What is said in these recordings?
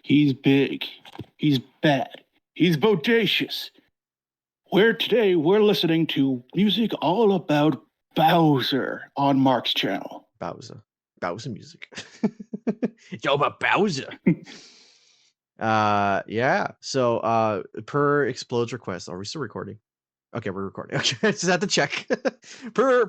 He's big. He's bad. He's bodacious. Today we're listening to music all about Bowser on Mark's channel. Bowser music. Yo, about Bowser. Yeah. So per Explode's request, are we still recording? Okay, we're recording. Okay, just have to check. per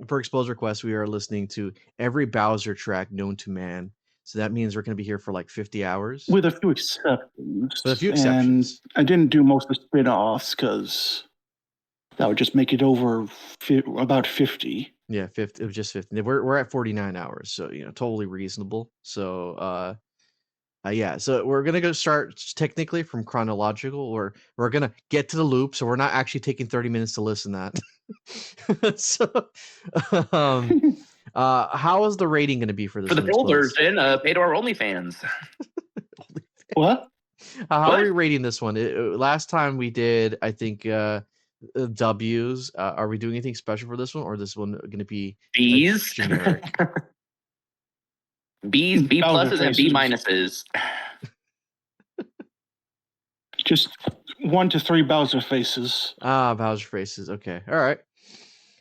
Explode's request, we are listening to every Bowser track known to man. So that means we're going to be here for like 50 hours. With a few exceptions. With a few exceptions. And I didn't do most of the spin-offs because that would just make it over about 50. Yeah, 50. It was just 50. We're at 49 hours, so totally reasonable. So yeah, so we're gonna go start technically from chronological, or we're gonna get to the loop, so we're not actually taking 30 minutes to listen to that. So how is the rating gonna be for this? For the full version, pay to our OnlyFans. What? How are we rating this one? Last time we did, I think, W's. Are we doing anything special for this one, or this one going to be B's? Generic? B's, B pluses, and B minuses. Just 1 to 3 Bowser faces. Bowser faces. Okay. All right.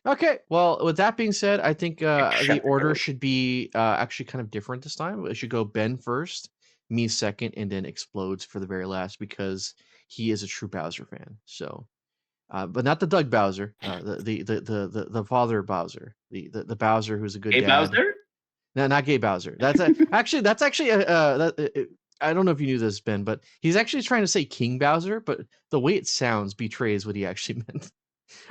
Okay. Well, with that being said, I think the order should be actually kind of different this time. It should go Ben first, me second, and then Explodes for the very last, because he is a true Bowser fan. So, but not the Doug Bowser, the father Bowser, the Bowser who's a good dad. Bowser? No, not gay Bowser. That's actually I don't know if you knew this, Ben, but he's actually trying to say King Bowser, but the way it sounds betrays what he actually meant.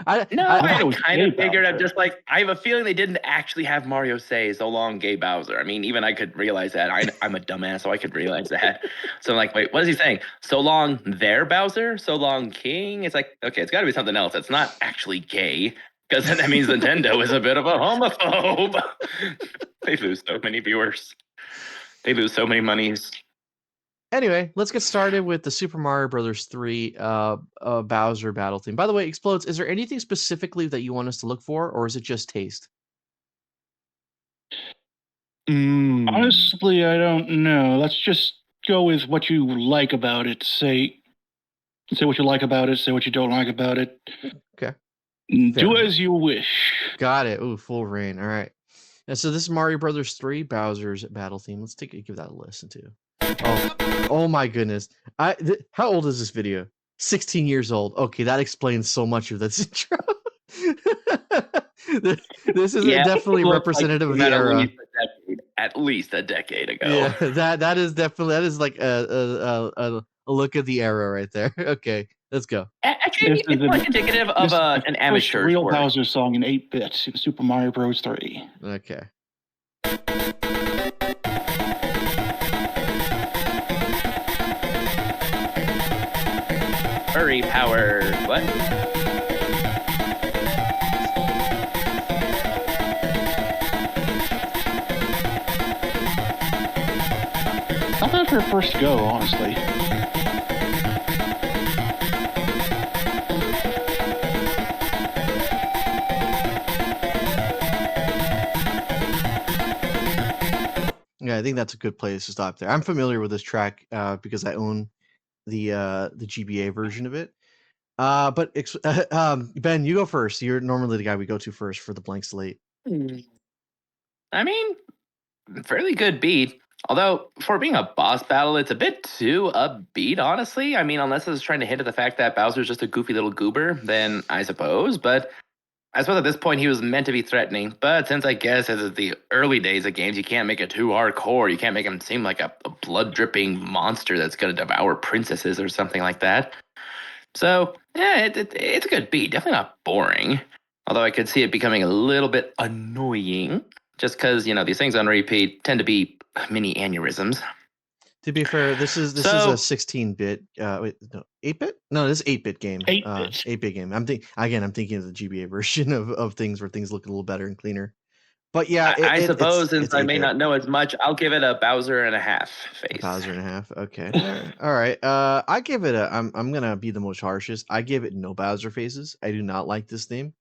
I kind of figured. I'm just like, I have a feeling they didn't actually have Mario say "so long, gay Bowser." I mean, even I could realize that. I'm a dumbass, so I could realize that. So I'm like, wait, what is he saying? So long, there Bowser. So long, King. It's like, okay, it's got to be something else. It's not actually gay, because then that means Nintendo is a bit of a homophobe. They lose so many viewers. They lose so many monies. Anyway, let's get started with the Super Mario Brothers 3 Bowser battle theme. By the way, Explodes, is there anything specifically that you want us to look for, or is it just taste? Honestly, I don't know. Let's just go with what you like about it. Say what you like about it. Say what you don't like about it. Okay. Do as you wish. Got it. Ooh, full reign. All right. And so this is Mario Brothers 3 Bowser's battle theme. Let's give that a listen to. Oh my goodness. How old is this video? 16 years old. Okay, that explains so much of this intro. This is definitely representative of the era. At least a decade ago. Yeah, that is like a look at the era right there. Okay, let's go. Actually, it's like indicative of an amateur real sport. Bowser song in 8-bit, Super Mario Bros. 3. Okay. Furry power. What? Not bad for a first go, honestly. Yeah, I think that's a good place to stop there. I'm familiar with this track because I own the GBA version of it. But Ben, you go first. You're normally the guy we go to first for the blank slate. I mean, fairly good beat. Although, for being a boss battle, it's a bit too upbeat, honestly. I mean, unless it's trying to hint at the fact that Bowser's just a goofy little goober, then I suppose. But I suppose at this point he was meant to be threatening. But since I guess as it's the early days of games, you can't make it too hardcore. You can't make him seem like a blood-dripping monster that's going to devour princesses or something like that. So, yeah, it's a good beat. Definitely not boring. Although I could see it becoming a little bit annoying. Just because, these things on repeat tend to be mini aneurysms. To be fair, this is a 16-bit. Wait, no, 8-bit? No, this is 8-bit game. 8-bit game. I'm thinking of the GBA version of things where things look a little better and cleaner. But yeah, I suppose since I may not know as much, I'll give it a Bowser and a half face. Bowser and a half. Okay. All right. I give it I'm gonna be the most harshest. I give it no Bowser faces. I do not like this theme.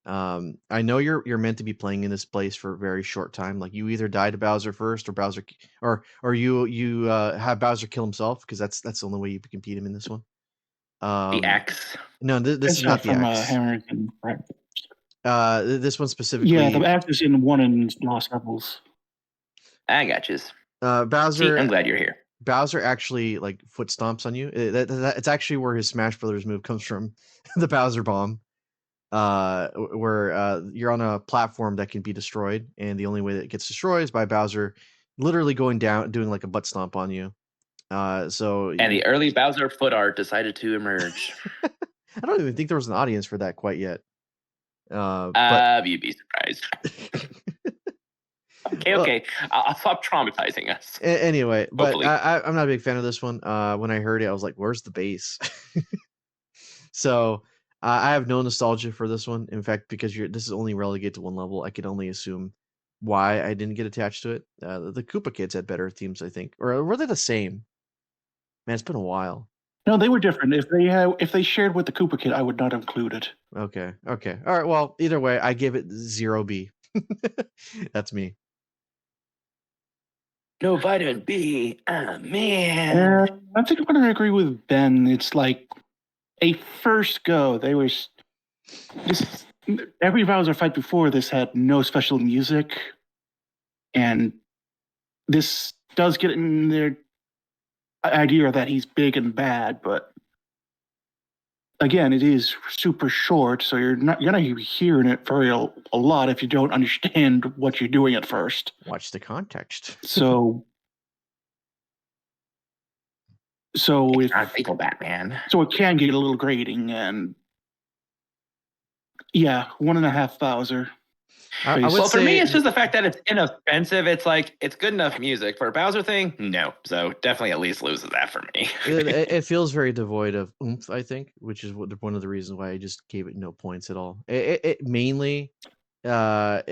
I know you're meant to be playing in this place for a very short time. Like you either die to Bowser first, or Bowser, or you have Bowser kill himself, because that's the only way you can beat him in this one. The axe. No, this It's is not the from axe. Hammers and This one specifically. yeah, the axe is in one and Lost Levels. I got you. Bowser. See, I'm glad you're here. Bowser actually like foot stomps on you. It's actually where his Smash Brothers move comes from, the Bowser bomb. Where you're on a platform that can be destroyed, and the only way that it gets destroyed is by Bowser literally going down, doing like a butt stomp on you. So And the early Bowser foot art decided to emerge. I don't even think there was an audience for that quite yet. But You'd be surprised. Okay. I'll stop traumatizing us. Anyway, but Hopefully. I'm not a big fan of this one. When I heard it, I was like, "Where's the bass?" So I have no nostalgia for this one. In fact, because this is only relegated to one level, I could only assume why I didn't get attached to it. The Koopa Kids had better themes, I think, or were they the same? Man, it's been a while. No, they were different. If they shared with the Koopa Kid, I would not include it. Okay, all right. Well, either way, I give it 0B. That's me. No vitamin B. Oh, man. I think I'm going to agree with Ben. It's like a first go. Every Bowser fight before this had no special music, and this does get in their idea that he's big and bad, but again, it is super short, so you're not gonna be hearing it a lot if you don't understand what you're doing at first. Watch the context. So if Batman. So it can get a little grating, and yeah, 1.5 Bowser. I would Well, for me, say- it's just the fact that it's inoffensive. It's like, it's good enough music. For a Bowser thing, no. So definitely at least loses that for me. it feels very devoid of oomph, I think, which is one of the reasons why I just gave it no points at all. It's mainly a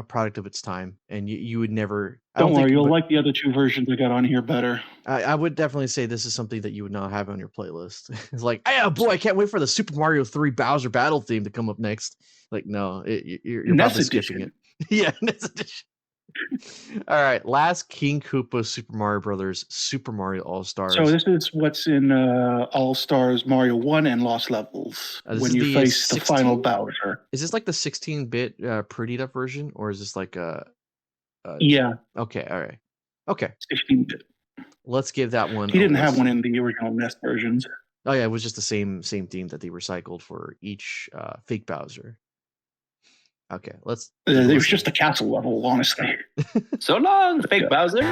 product of its time, and you would never. Don't worry, you'll like the other two versions I got on here better. I would definitely say this is something that you would not have on your playlist. It's like, oh boy, I can't wait for the Super Mario 3 Bowser battle theme to come up next. Like, no, you're probably skipping it. Yeah, NES edition. All right, last King Koopa Super Mario Brothers Super Mario All Stars. So this is what's in All Stars Mario 1 and Lost Levels when you face the final Bowser. Is this like the 16-bit prettied up version, or is this like a yeah. Okay, all right. Okay. 16-bit. Let's give that one. He didn't have one in the original NES versions. Oh yeah, it was just the same theme that they recycled for each fake Bowser. Okay, let's. It was just a castle level, honestly. So long, fake Bowser.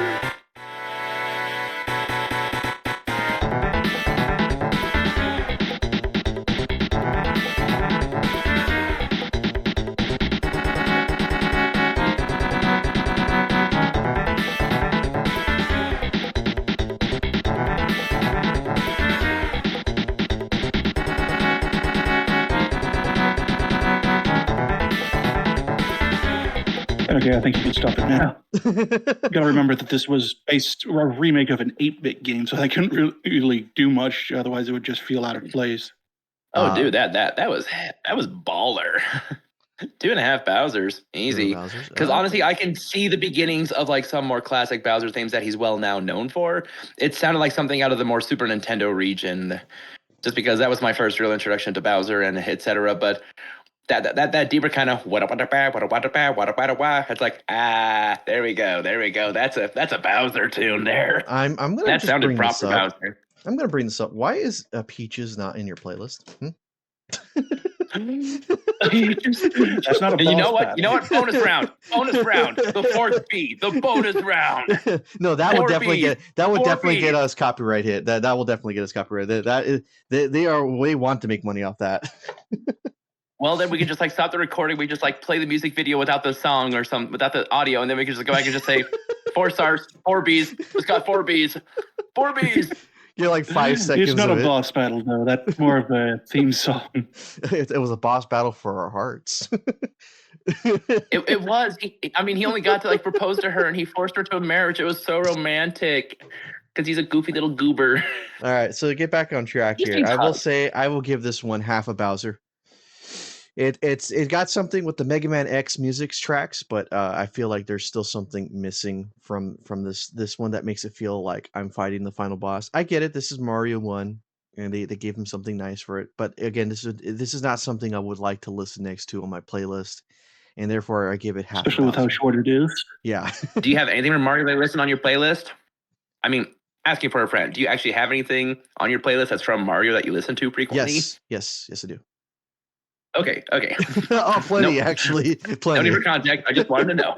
Okay, I think you can stop it now. You gotta remember that this was a remake of an 8-bit game, so they couldn't really do much. Otherwise, it would just feel out of place. Oh, dude, that was baller. 2.5 Bowsers, easy. Because honestly, I can see the beginnings of like some more classic Bowser themes that he's well now known for. It sounded like something out of the more Super Nintendo region, just because that was my first real introduction to Bowser and etc. But that deeper kind of it's like, there we go. That's a Bowser tune there. I'm gonna that just sounded bring proper this up. Bowser. I'm gonna bring this up. Why is Peaches not in your playlist? That's not a You know what? Bonus round. The fourth B. The bonus round. No, that would definitely get B. us copyright hit. That will definitely get us copyright. They want to make money off that. Well, then we can just like stop the recording. We just like play the music video without the song or without the audio, and then we can just go back and just say 4 stars, 4 Bs. It's got 4 Bs. 4 Bs. You're like 5 seconds. It's not a boss battle though. That's more of a theme song. It was a boss battle for our hearts. It was. He only got to like propose to her, and he forced her to a marriage. It was so romantic because he's a goofy little goober. All right, so to get back on track here, I will say I will give this one half a Bowser. It got something with the Mega Man X music tracks, but I feel like there's still something missing from this one that makes it feel like I'm fighting the final boss. I get it. This is Mario 1, and they gave him something nice for it. But again, this is not something I would like to listen next to on my playlist, and therefore I give it half a Especially with how Bowser. short it is. Yeah. Do you have anything from Mario that you listen on your playlist? I mean, asking for a friend. Do you actually have anything on your playlist that's from Mario that you listen to frequently? Yes, I do. Okay. Oh, plenty Nope. actually, No plenty. need for context. I just wanted to know.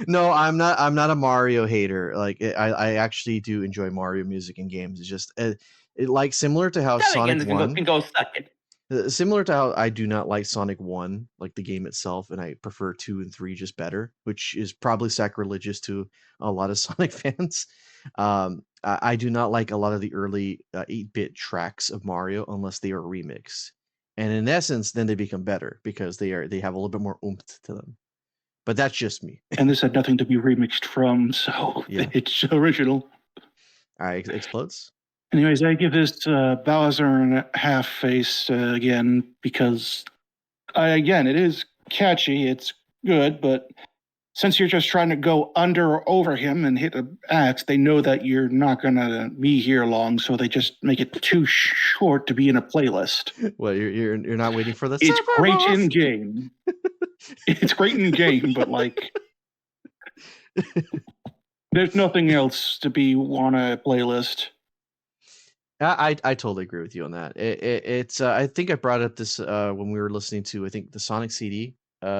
No, I'm not a Mario hater. Like I actually do enjoy Mario music and games. It's just like similar to how Sonic Shenanigans 1. can go suck it. Similar to how I do not like Sonic 1, like the game itself, and I prefer 2 and 3 just better, which is probably sacrilegious to a lot of Sonic fans. I do not like a lot of the early 8-bit tracks of Mario unless they are remixed. And in essence, then they become better because they have a little bit more oomph to them. But that's just me. And this had nothing to be remixed from, so Yeah. it's original. All right, explodes. Anyways, I give this Bowser and a half face again because, again, it is catchy, it's good, but since you're just trying to go under or over him and hit an axe, they know that you're not going to be here long, so they just make it too short to be in a playlist. Well, you're not waiting for the. It's Super great boss! in game. It's great in game, but like, there's nothing else to be on a playlist. I totally agree with you on that. It's I think I brought up this when we were listening to I think the Sonic CD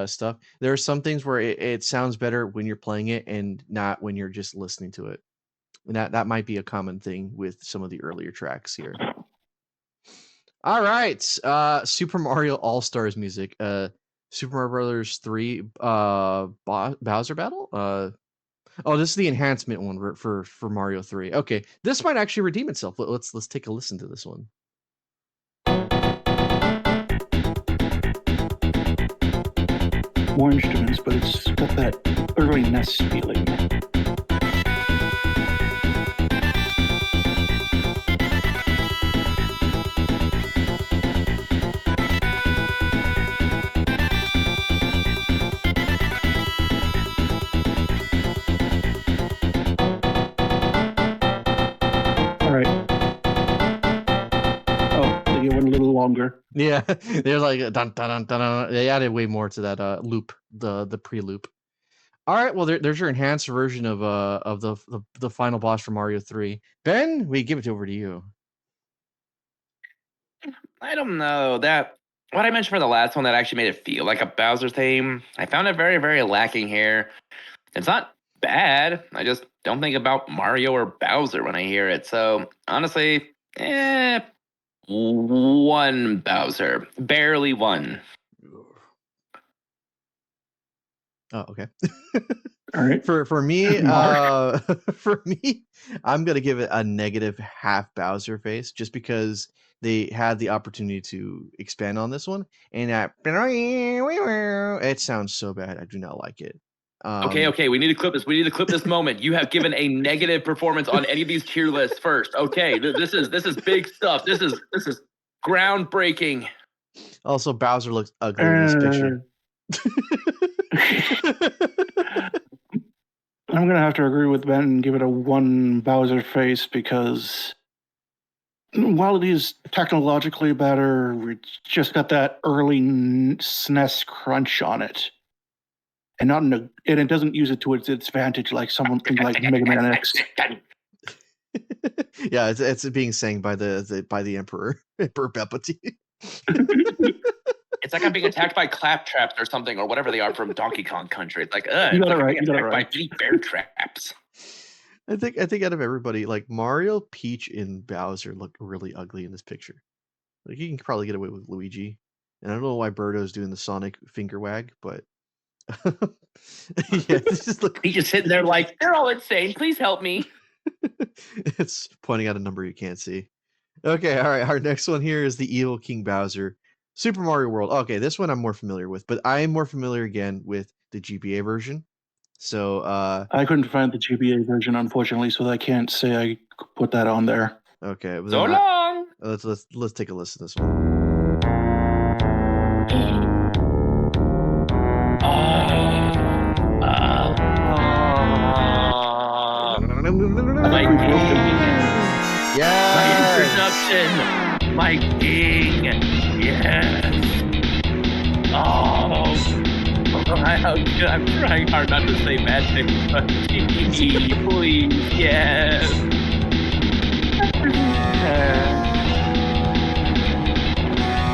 stuff. There are some things where it sounds better when you're playing it and not when you're just listening to it. And that might be a common thing with some of the earlier tracks here. All right, Super Mario All Stars music. Super Mario Brothers 3 Bowser Battle. Oh, this is the enhancement one for Mario 3. Okay, this might actually redeem itself. Let's take a listen to this one. More instruments, but it's got that early NES feeling. Longer. Yeah, they're like dun, dun, dun, dun, dun. They added way more to that loop, the pre-loop. All right, well there's your enhanced version of the final boss for Mario 3. Ben, we give it over to you. I don't know that what I mentioned for the last one that actually made it feel like a Bowser theme. I found it very, very lacking here. It's not bad. I just don't think about Mario or Bowser when I hear it. So honestly, one Bowser, barely one. Oh, okay. All right. For me, for me, I'm gonna give it a negative half Bowser face just because they had the opportunity to expand on this one, and it sounds so bad. I do not like it. Okay, we need to clip this. We need to clip this moment. You have given a negative performance on any of these tier lists first. Okay, this is big stuff. This is groundbreaking. Also, Bowser looks ugly in this picture. I'm gonna have to agree with Ben and give it a one Bowser face because while it is technologically better, it's just got that early SNES crunch on it. And and it doesn't use it to its advantage like something like Mega Man X. Yeah, it's being sang by the Emperor Palpatine. It's like I'm being attacked by claptraps or something, or whatever they are from Donkey Kong Country. It's like, you got it right. You got it right. By bear traps. I think out of everybody, like Mario, Peach, and Bowser look really ugly in this picture. Like you can probably get away with Luigi, and I don't know why Birdo's doing the Sonic finger wag, but yeah, this is look. He's just sitting there like, they're all insane. Please help me. It's pointing out a number you can't see. Okay, all right. Our next one here is the Evil King Bowser, Super Mario World. Okay, this one I'm more familiar with, but I am more familiar again with the GBA version. So I couldn't find the GBA version, unfortunately, so I can't say I put that on there. Okay, so long. Let's take a listen to this one. Listen, my king. Yes. Oh. I'm trying hard not to say bad things, but please, yes.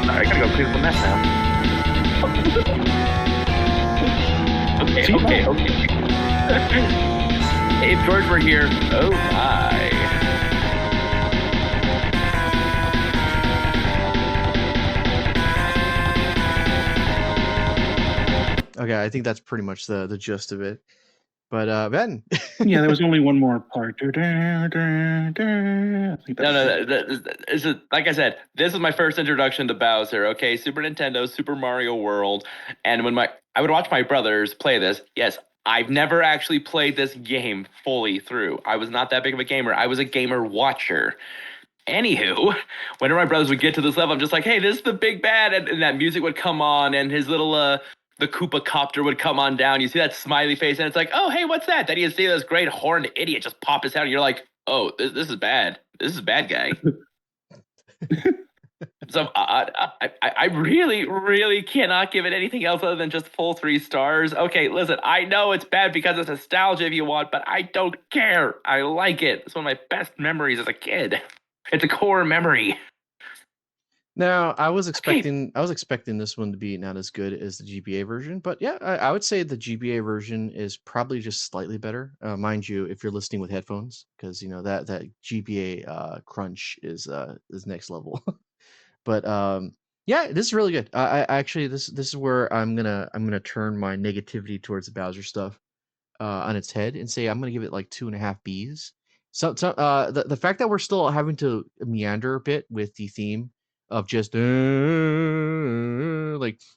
Sorry, I gotta go clean up the mess now. Okay. Hey, if George were here, oh my. Okay, I think that's pretty much the gist of it. But Ben. Yeah, there was only one more part. I think No. It's just, like I said, this was my first introduction to Bowser. Okay, Super Nintendo, Super Mario World, and when I would watch my brothers play this. Yes, I've never actually played this game fully through. I was not that big of a gamer. I was a gamer watcher. Anywho, whenever my brothers would get to this level, I'm just like, hey, this is the big bad, and that music would come on, and his little the Koopa copter would come on down. You see that smiley face, and it's like, oh, hey, what's that? Then you see this great horned idiot just pop his head, and you're like, oh, this is bad. This is a bad guy. So I really, really cannot give it anything else other than just full 3 stars. Okay, listen, I know it's bad because it's nostalgia if you want, but I don't care. I like it. It's one of my best memories as a kid. It's a core memory. Now, I was expecting this one to be not as good as the GBA version, but yeah, I would say the GBA version is probably just slightly better. Mind you, if you're listening with headphones, because that GBA crunch is next level. But yeah, this is really good. I actually this is where I'm gonna turn my negativity towards the Bowser stuff on its head and say I'm gonna give it like 2.5 Bs. So the fact that we're still having to meander a bit with the theme of just like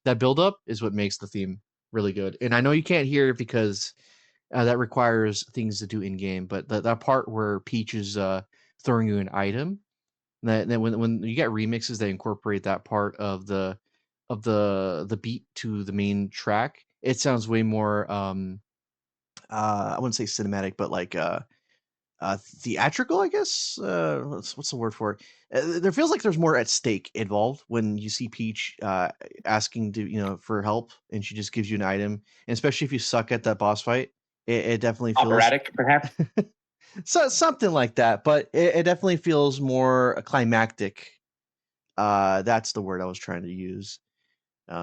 that build up is what makes the theme really good. And I know you can't hear it because that requires things to do in game, but that part where Peach is throwing you an item, that when you get remixes that incorporate that part of the beat to the main track, it sounds way more I wouldn't say cinematic, but like theatrical, I guess. What's the word for it? There feels like there's more at stake involved when you see Peach asking to for help, and she just gives you an item. And especially if you suck at that boss fight, it definitely feels operatic, perhaps. So something like that. But it definitely feels more climactic. That's the word I was trying to use.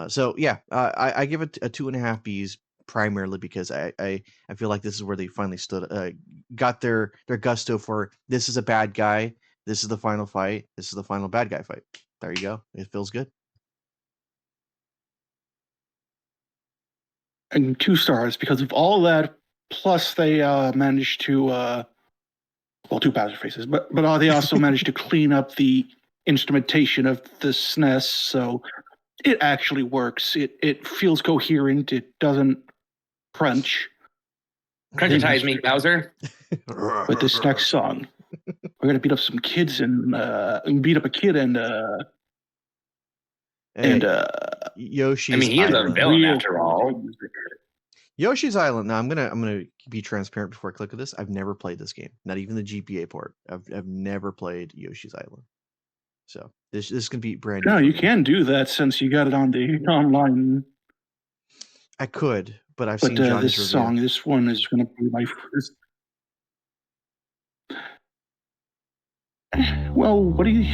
So yeah, I give it a 2.5 Bs. Primarily because I feel like this is where they finally got their gusto for this is a bad guy, this is the final fight, this is the final bad guy fight. There you go. It feels good. And 2 stars because of all that. Plus, they managed to 2 Bowser faces, but they also managed to clean up the instrumentation of the SNES, so it actually works. It feels coherent. It doesn't crunch. Crunchitize me, Bowser. With this next song, we're gonna beat up some kids and beat up a kid and Yoshi's. I mean, he is a villain after all. Yoshi's Island. Now I'm gonna be transparent before I click on this. I've never played this game, not even the GBA port. I've never played Yoshi's Island. So this can be brand new. No, you can do that since you got it on the online. I could, but I've seen Johnny's this review. This one is going to be my first. Well, what do you?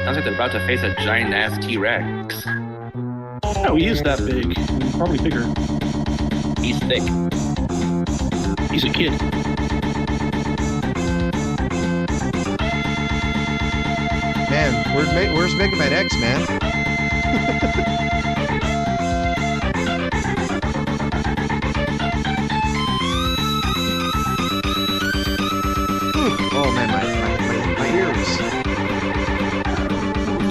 Sounds like they're about to face a giant ass T-Rex. No, he is that big. Probably bigger. He's thick. He's a kid. Man, where's Mega Man X, man? Oh man, my ears.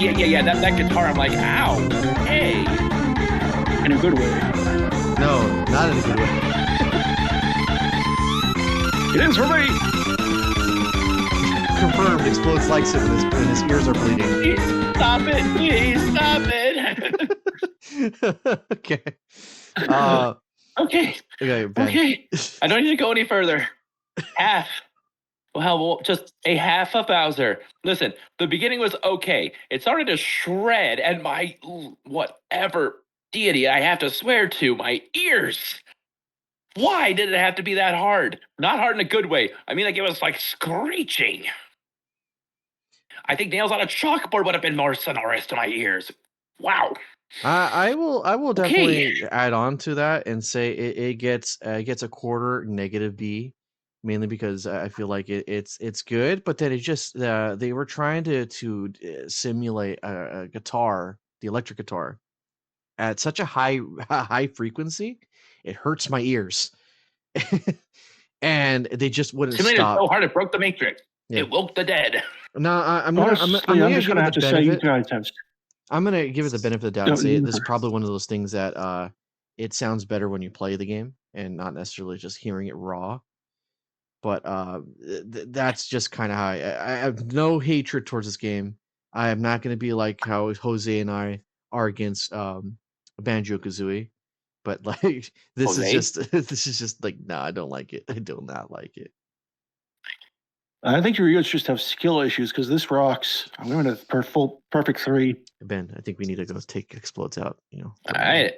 Yeah. That guitar, I'm like, ow. Hey. In a good way. No, not in a good way. It is for me. confirmed. Explodes likes it when his ears are bleeding. Please stop it! Please stop it! Okay. Okay. Okay, Ben. Okay. I don't need to go any further. Half. Well, just a half of Bowser. Listen, the beginning was okay. It started to shred, and my whatever deity I have to swear to, my ears. Why did it have to be that hard? Not hard in a good way. I mean, like it was like screeching. I think nails on a chalkboard would have been more sonorous to my ears. Wow. I will Okay. definitely add on to that and say it gets a quarter negative B, mainly because I feel like it's good, but then it just they were trying to simulate a guitar, the electric guitar, at such a high frequency, it hurts my ears, and they just wouldn't Simulated stop. so hard it broke the matrix. Yeah. It woke the dead. No, I'm Honestly, gonna just give gonna it have the to say you benefit. guys have. I'm gonna give it the benefit of the doubt and No, say this is probably one of those things that it sounds better when you play the game and not necessarily just hearing it raw. But that's just kind of how I have no hatred towards this game. I am not going to be like how Jose and I are against Banjo Kazooie, but like this is Jose? just this is just like no, I don't like it. I do not like it. I think your ears just have skill issues because this rocks. I'm going to perfect 3. Ben, I think we need to go take Explodes out. You know. All right.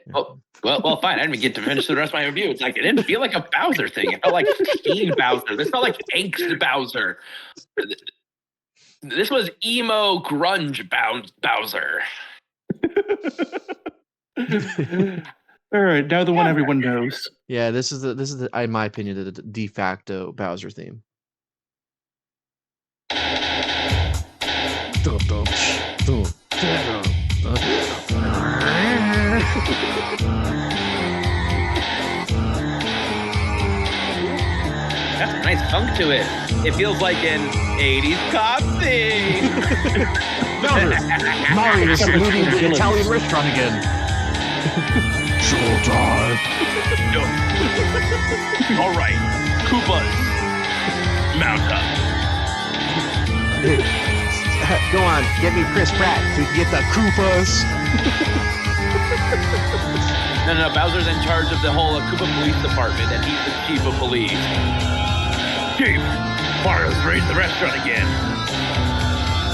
Well, fine. I didn't get to finish the rest of my review. It's like it didn't feel like a Bowser thing. It felt like teen Bowser. This felt like angst Bowser. This was emo grunge Bowser. All right, now the one everyone knows. Yeah, this is the in my opinion the de facto Bowser theme. That's a nice funk to it. It feels like an 80s cop thing. Mario is looting the Italian restaurant again. Showtime. All right, Koopas, mount up. Go on, get me Chris Pratt so we can get the Koopas. No, Bowser's in charge of the whole Koopa Police Department, and he's the chief of police. Chief, Mario's raided the restaurant again.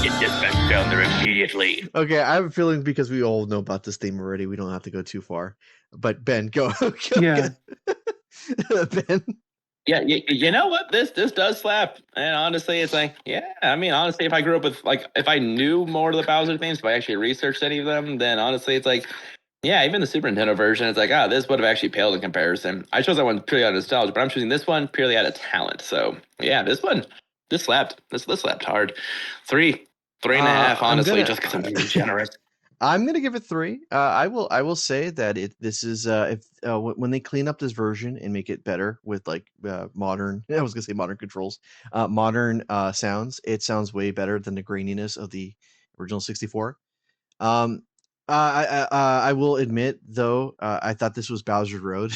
Get dispatched down there immediately. Okay, I have a feeling because we all know about this theme already, we don't have to go too far. But Ben, go. Yeah. Ben. Yeah, you know what? This does slap. And honestly, it's like, yeah, I mean, honestly, if I grew up with, like, if I knew more of the Bowser themes, if I actually researched any of them, then honestly, it's like, yeah, even the Super Nintendo version, it's like, this would have actually paled in comparison. I chose that one purely out of nostalgia, but I'm choosing this one purely out of talent. So, yeah, this slapped. This slapped hard. 3.5, honestly, just because I'm being generous. I'm gonna give it 3. I will say that this is if when they clean up this version and make it better with like modern, I was gonna say modern controls, modern sounds. It sounds way better than the graininess of the original 64. I will admit though, I thought this was Bowser's Road.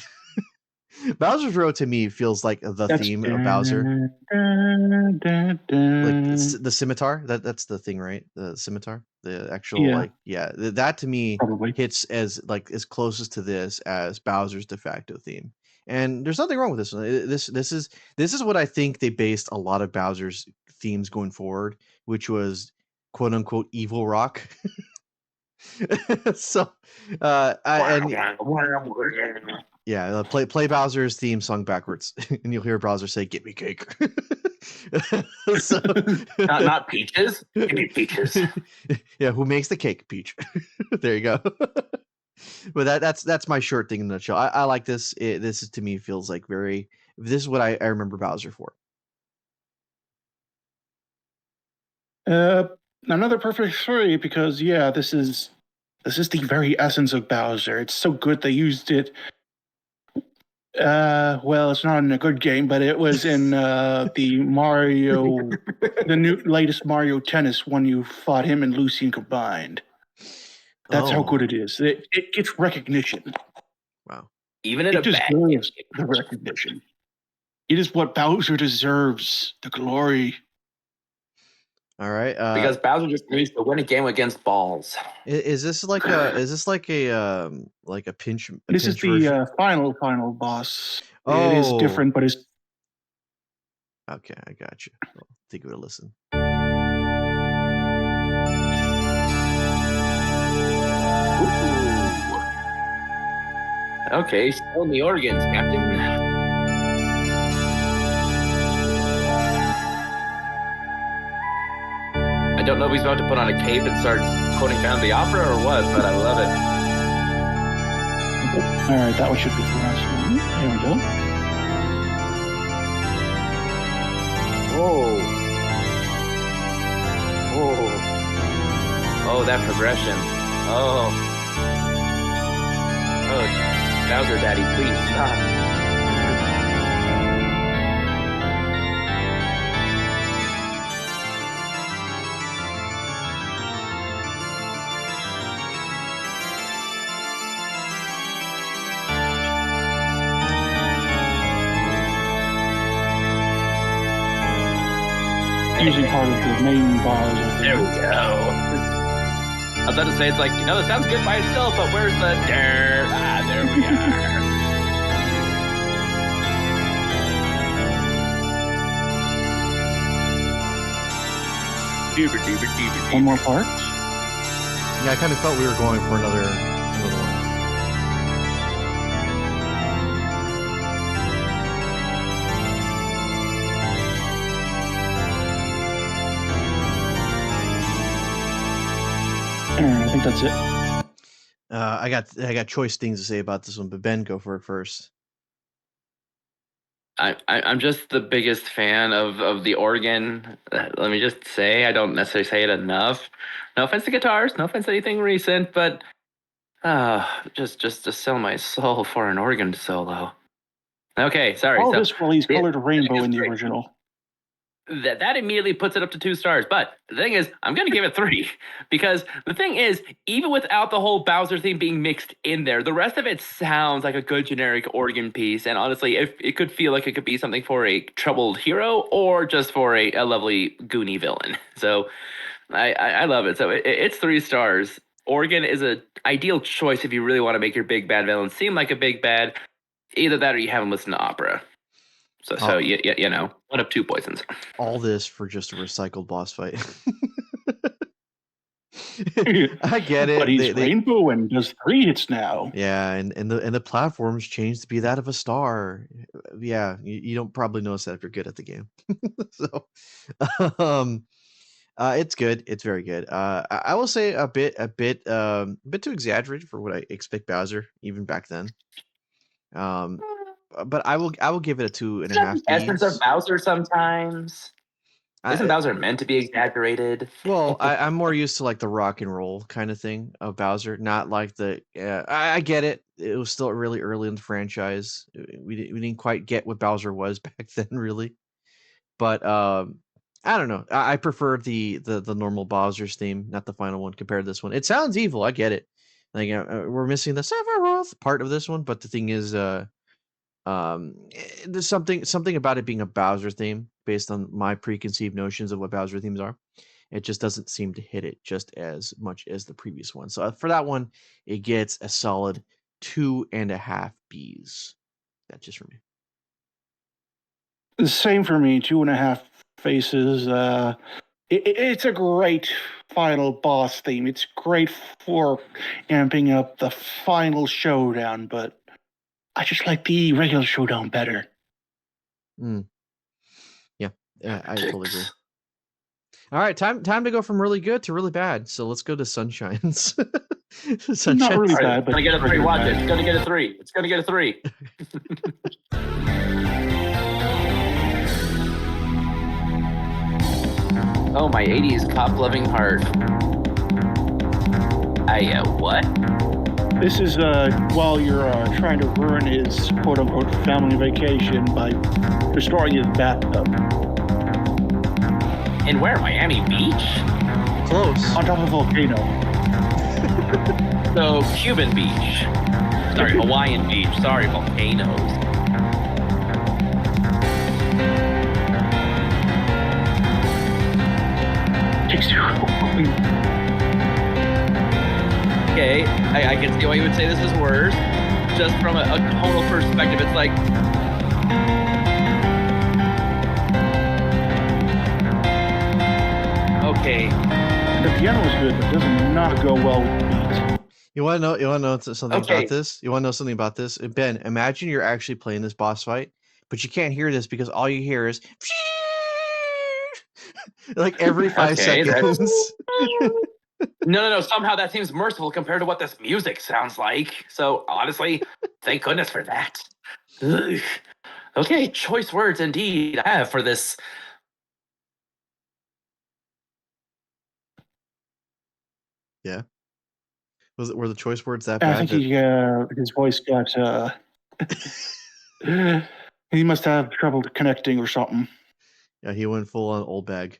Bowser's Road to me feels like the theme of Bowser. Like the scimitar, that's the thing, right? The scimitar, the actual that to me Probably hits as closest to this as Bowser's de facto theme. And there's nothing wrong with this one. This is what I think they based a lot of Bowser's themes going forward, which was quote unquote evil rock. So play Bowser's theme song backwards and you'll hear Bowser say, "Get me cake." So, not Peaches. Give me Peaches. Yeah, who makes the cake? Peach. There you go. But that's my short thing in a nutshell. I like this. This is, to me, feels like very. This is what I remember Bowser for. Another perfect 3 because this is the very essence of Bowser. It's so good they used it. Well, it's not in a good game, but it was in the Mario, the latest Mario Tennis when you fought him and Lucian combined. That's how good it is. It gets recognition. Wow. Even in a bad game, the recognition. It is what Bowser deserves. The glory. All right. Because Bowser just needs to win a game against balls. Is this like a pinch This is version? the final boss. Oh. It is different, but it's Okay, I got you. Well, take a listen. Ooh. Okay, still in the organs, Captain. I don't know if he's about to put on a cape and start quoting Phantom of the Opera or what, but I love it. all right. That one should be the last one. There we go. Whoa. Whoa. Oh, that progression. Oh. Oh, Bowser Daddy, please stop. Usually part of the main boss. There we go. I was about to say, it's like, that sounds good by itself, but where's the dirt? Ah, there we are. One more part. Yeah, I kind of felt we were going for another one. I think that's it. I got choice things to say about this one, but Ben, go for it first. I'm just the biggest fan of the organ. Let me just say, I don't necessarily say it enough. No offense to guitars, no offense to anything recent, but just to sell my soul for an organ solo. Okay, sorry. All so this while he's colored rainbow in the great. original. That immediately puts it up to 2 stars. But the thing is, I'm going to give it 3 because the thing is, even without the whole Bowser theme being mixed in there, the rest of it sounds like a good generic organ piece. And honestly, it could feel like it could be something for a troubled hero or just for a lovely Goonie villain. So I love it. So it's 3 stars. Organ is an ideal choice if you really want to make your big bad villain seem like a big bad. Either that or you have him listen to opera. So you know, 1 of 2 poisons. All this for just a recycled boss fight. I get it. But he's rainbow and does 3 hits now. Yeah, and the platforms changed to be that of a star. Yeah, you don't probably notice that if you're good at the game. So, it's good. It's very good. I will say a bit too exaggerated for what I expect Bowser even back then. But I will give it a 2.5. Essence of Bowser sometimes. Isn't Bowser meant to be exaggerated? Well, I'm more used to like the rock and roll kind of thing of Bowser, not like the. I get it. It was still really early in the franchise. We didn't quite get what Bowser was back then, really. But I don't know. I prefer the normal Bowser's theme, not the final one, compared to this one. It sounds evil. I get it. Like we're missing the Sephiroth part of this one, but the thing is, there's something about it being a Bowser theme based on my preconceived notions of what Bowser themes are. It just doesn't seem to hit it just as much as the previous one. So for that one, it gets a solid 2.5 Bs. That's just for me. The same for me, 2.5 faces. It's a great final boss theme. It's great for amping up the final showdown, but I just like the regular showdown better. Yeah, I totally agree. All right, time to go from really good to really bad. So let's go to Sunshine's. Not really bad, but it's gonna get a 3. Watch it. It's gonna get a 3. It's gonna get a 3. Oh, my 80s cop-loving heart. What? This is while you're trying to ruin his quote-unquote family vacation by destroying his bathtub. In where? Miami Beach? Close. On top of a volcano. So, Cuban Beach. Sorry, Hawaiian Beach. Sorry, volcanoes. Okay, I can see why you would say this is worse. Just from a tonal perspective, it's like, okay, The piano is good, but it does not go well with the beat. You want to know? You want to know something Okay. about this? You want to know something about this? Ben, imagine you're actually playing this boss fight, but you can't hear this because all you hear is like every 5 Okay, seconds. No. Somehow that seems merciful compared to what this music sounds like. So honestly, thank goodness for that. Ugh. Okay, choice words indeed I have for this. Yeah. Were the choice words that I bad? think his voice got he must have trouble connecting or something. Yeah, he went full on old bag.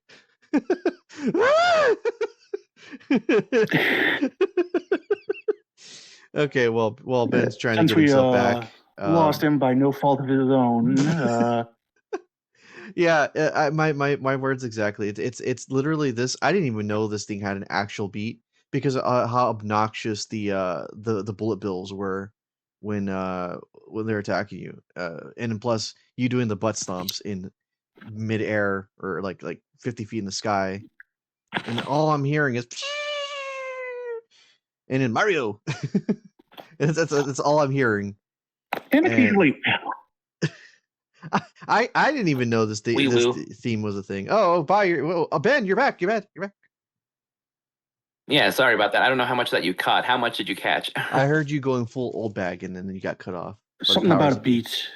Okay, well, Ben's trying to Since get we himself back. lost him by no fault of his own. Yeah, my words exactly. It's literally this. I didn't even know this thing had an actual beat because how obnoxious the bullet bills were when they're attacking you. And then plus you doing the butt stomps in midair or like 50 feet in the sky, and all I'm hearing is and in Mario. And that's all I'm hearing. and occasionally, I didn't even know this Wee-woo. theme was a thing. Oh, Ben, you're back. You're back. Yeah, sorry about that. I don't know how much that you caught. How much did you catch? I heard you going full old bag, and then you got cut off. by the something about powers a that be. beat.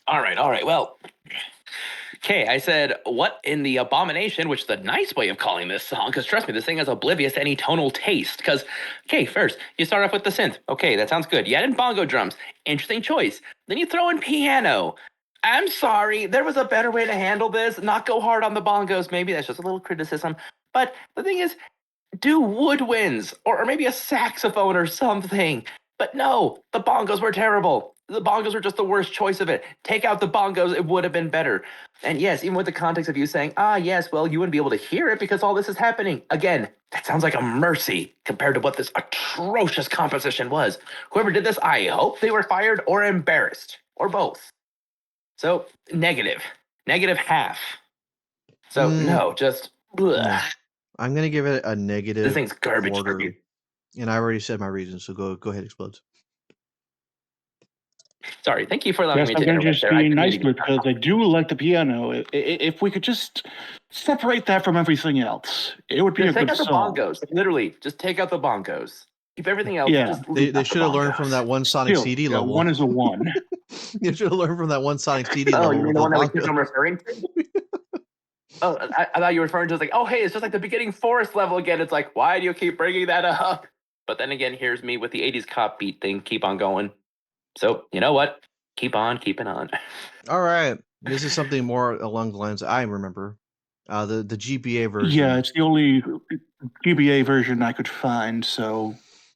All right. Well, okay, I said, what in the abomination, which is a nice way of calling this song, because trust me, this thing is oblivious to any tonal taste. Because, okay, first, you start off with the synth. Okay, that sounds good. You add in bongo drums. Interesting choice. Then you throw in piano. I'm sorry, there was a better way to handle this. Not go hard on the bongos, maybe. That's just a little criticism. But the thing is, do woodwinds or maybe a saxophone or something. But no, the bongos were terrible. The bongos were just the worst choice of it. Take out the bongos, it would have been better. And yes, even with the context of you saying, yes, well, you wouldn't be able to hear it because all this is happening. Again, that sounds like a mercy compared to what this atrocious composition was. Whoever did this, I hope they were fired or embarrassed, or both. So, negative half. So, no, just, No. I'm gonna give it a negative. This thing's garbage. Quarter. And I already said my reason, so go ahead, explode. Sorry, thank you for allowing Yes, me I'm to going to interrupt just there. be nice to it because I do like the piano. If we could just separate that from everything else, it would be Just a take good out the song. bongos. Literally, just take out the bongos. Keep everything else. Yeah. Just They leave out should the have learned from bongos. that one Sonic Still, CD yeah, level. one is a one. You should have learned from that one Sonic CD Oh, level. you mean with the one that we bongos. keep on referring to? Oh, I thought you were referring to like, oh, hey, it's just like the beginning forest level again. It's like, why do you keep bringing that up? But then again, here's me with the 80s cop beat thing. Keep on going. So, you know what? Keep on keeping on. All right, this is something more along the lines I remember. The GBA version. Yeah, it's the only GBA version I could find. So,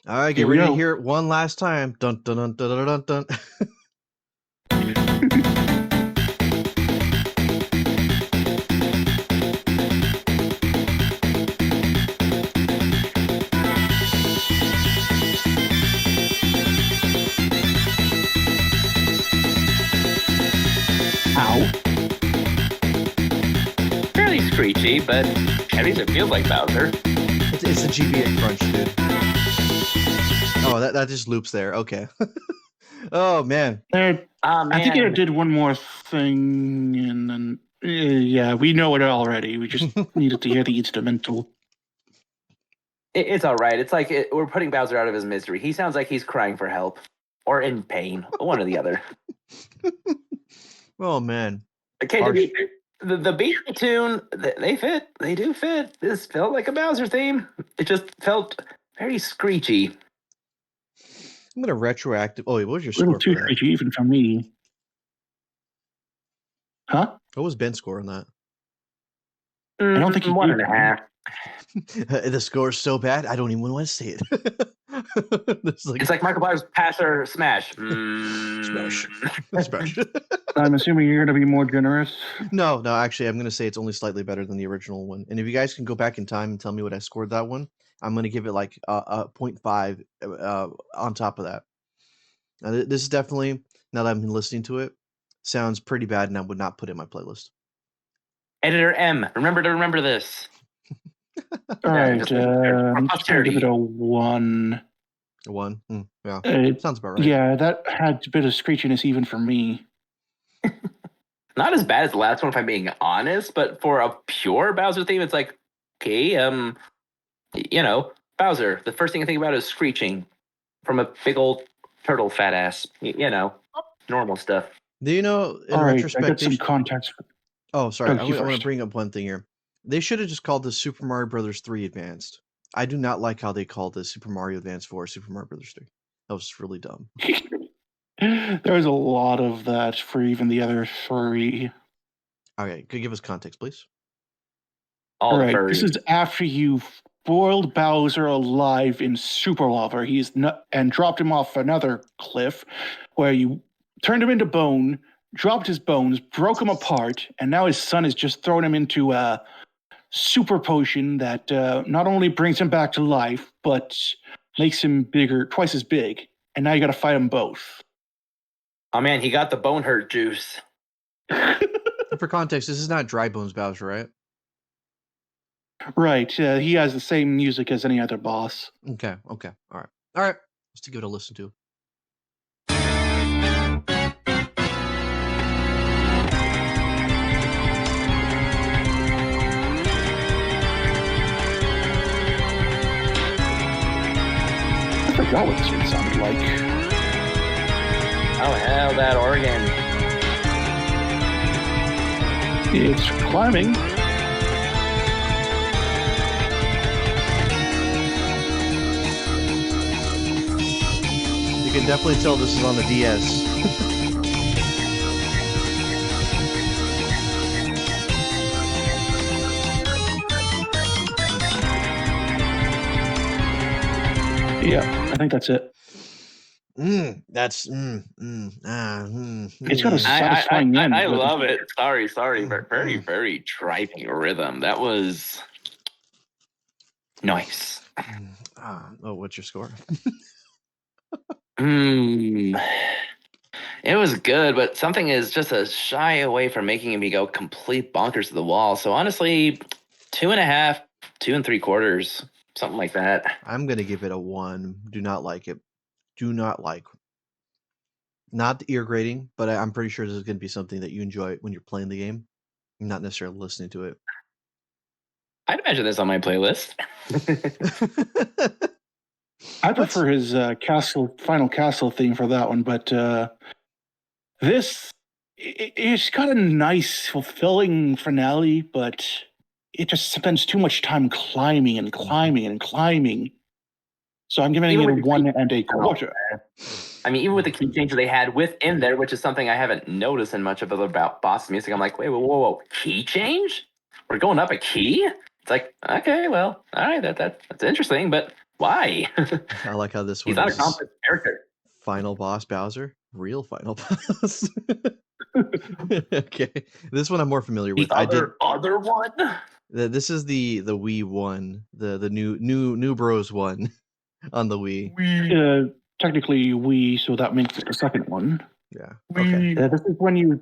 all right, get ready to hear it one last time. Dun dun dun dun dun dun. Ow. Fairly screechy, but at least it feels like Bowser. It's the GBA crunch, dude. Oh, that just loops there. Okay. Oh man. I think it did one more thing, and then yeah, we know it already. We just needed to hear the instrumental. It's all right. It's like we're putting Bowser out of his misery. He sounds like he's crying for help or in pain, one or the other. Oh man. Okay, the beat and tune, they fit. They do fit. This felt like a Bowser theme. It just felt very screechy. I'm gonna retroactive. Oh wait, what was your A little score too for that? screechy even for me. Huh? What was Ben's score on that? I don't think he one gave and a me. half. The score is so bad, I don't even want to say it. It's like Markiplier's pass or smash. Smash. Smash. I'm assuming you're going to be more generous. No, actually, I'm going to say it's only slightly better than the original one. And if you guys can go back in time and tell me what I scored that one, I'm going to give it like a 0.5 on top of that. Now, this is definitely, now that I've been listening to it, sounds pretty bad, and I would not put it in my playlist. Editor M, remember this. All right, just I'm just going to give it a 1. A 1? Yeah, sounds about right. Yeah, that had a bit of screechiness even for me. Not as bad as the last one, if I'm being honest, but for a pure Bowser theme, it's like, okay, Bowser. The first thing I think about is screeching from a big old turtle fat ass. Normal stuff. Do you know, in All right, retrospect, I got some context. Oh, sorry. I want to first. bring up one thing here. They should have just called this Super Mario Brothers 3 Advanced. I do not like how they called this Super Mario Advance 4 Super Mario Brothers 3. That was really dumb. There was a lot of that for even the other 3. Okay, could you give us context, please? All right, this is after you boiled Bowser alive in super lava. And dropped him off another cliff, where you turned him into bone, dropped his bones, broke him apart, and now his son is just throwing him into a super potion that not only brings him back to life, but makes him bigger, twice as big. And now you got to fight them both. Oh man, he got the bone hurt juice. For context, this is not Dry Bones Bowser, right? Right. He has the same music as any other boss. Okay. All right. Let's give it a listen to. I forgot what this one sounded like. Oh hell, that organ. It's climbing. You can definitely tell this is on the DS. Yeah, I think that's it. It's got a satisfying end. I love it. Sorry. Very, very driving rhythm. That was nice. What's your score? It was good, but something is just a shy away from making me go complete bonkers to the wall. So honestly, 2.5, 2 3/4, something like that. I'm gonna give it a 1. Do not like it. Do not like. Not ear grating, but I'm pretty sure this is gonna be something that you enjoy when you're playing the game, not necessarily listening to it. I'd imagine this on my playlist. I prefer his final castle theme for that one, but it's got a nice, fulfilling finale, but it just spends too much time climbing. So I'm giving it a 1 1/4. I mean, even with the key change they had within there, which is something I haven't noticed in much of it about boss music, I'm like, wait, whoa, key change? We're going up a key? It's like, okay, well, all right, that's interesting, but why? I like how this one He's not a complex character. Final boss Bowser, real final boss. Okay, this one I'm more familiar with. Other one. This is the Wii one, the new Bros one on the Wii. Technically Wii, so that makes it the second one. Yeah. Okay. This is when you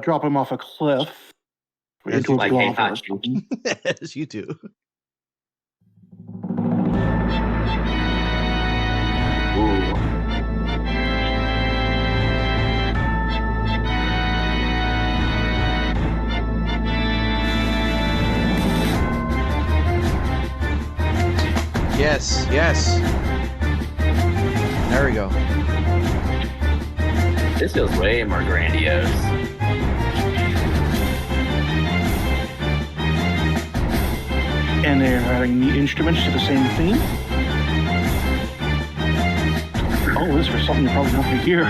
drop him off a cliff into a lava. As you do. Yes. There we go. This feels way more grandiose. And they're adding the instruments to the same theme. Oh, this was something you probably not to hear.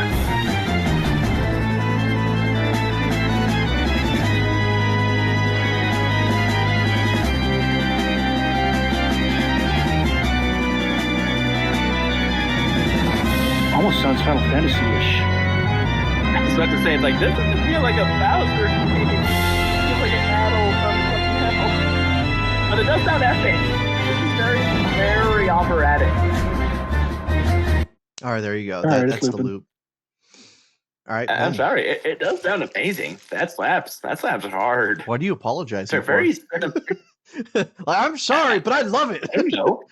sounds Final Fantasy-ish. I was about to say, like, this doesn't feel like a Bowser game. It feels like an adult from something else. But it does sound epic. This is very, very operatic. All right, there you go. All right, it's That's the looping. loop. All right, I'm Ben. sorry. It does sound amazing. That slaps. That slaps hard. Why do you apologize? They're very. Like, I'm sorry, but I love it. I don't know.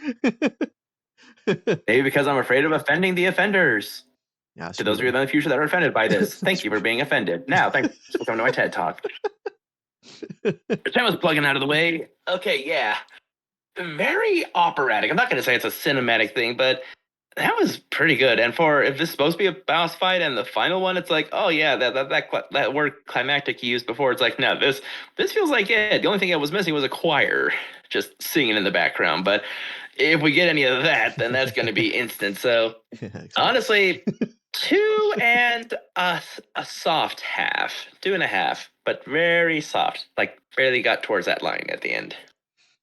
Maybe because I'm afraid of offending the offenders. Yeah, To those of you in the future that are offended by this, thank you for being offended. Now, thanks for coming to my TED Talk. That was plugging out of the way. Okay, yeah. Very operatic. I'm not going to say it's a cinematic thing, but that was pretty good. And for if this is supposed to be a boss fight and the final one, it's like, oh yeah, that word climactic you used before. It's like, no, this feels like it. The only thing I was missing was a choir just singing in the background. But if we get any of that, then that's going to be instant. So honestly, 2 and a soft half, 2.5, but very soft. Like barely got towards that line at the end.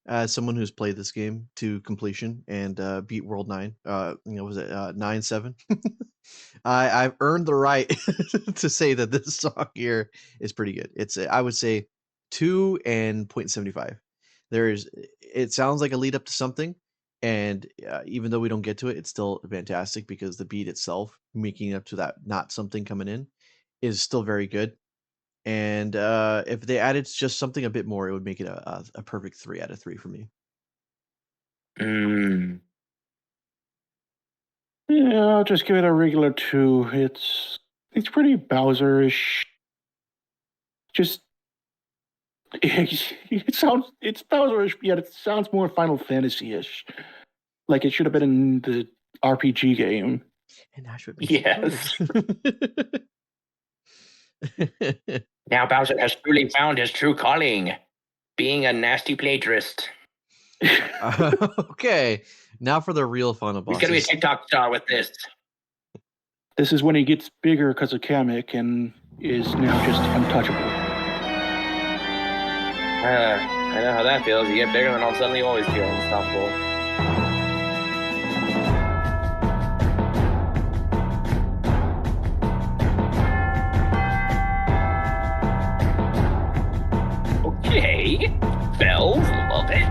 As someone who's played this game to completion and beat World 9, was it 9-7? I've earned the right to say that this song here is pretty good. It's I would say 2 and 0.75. It sounds like a lead up to something, and even though we don't get to it, it's still fantastic because the beat itself, making up to that not something coming in, is still very good. And if they added just something a bit more, it would make it a perfect 3 out of 3 for me. Yeah, I'll just give it a regular 2. It's pretty Bowser-ish. Just it's Bowser-ish, yet it sounds more Final Fantasy-ish. Like it should have been in the RPG game. And that's what Yes. Now Bowser has truly found his true calling, being a nasty plagiarist. Okay, now for the real final boss. He's gonna be a TikTok star with this. This is when he gets bigger because of Kamek and is now just untouchable. I know how that feels. You get bigger, and all of a sudden you always feel unstoppable. Okay, bells, love it.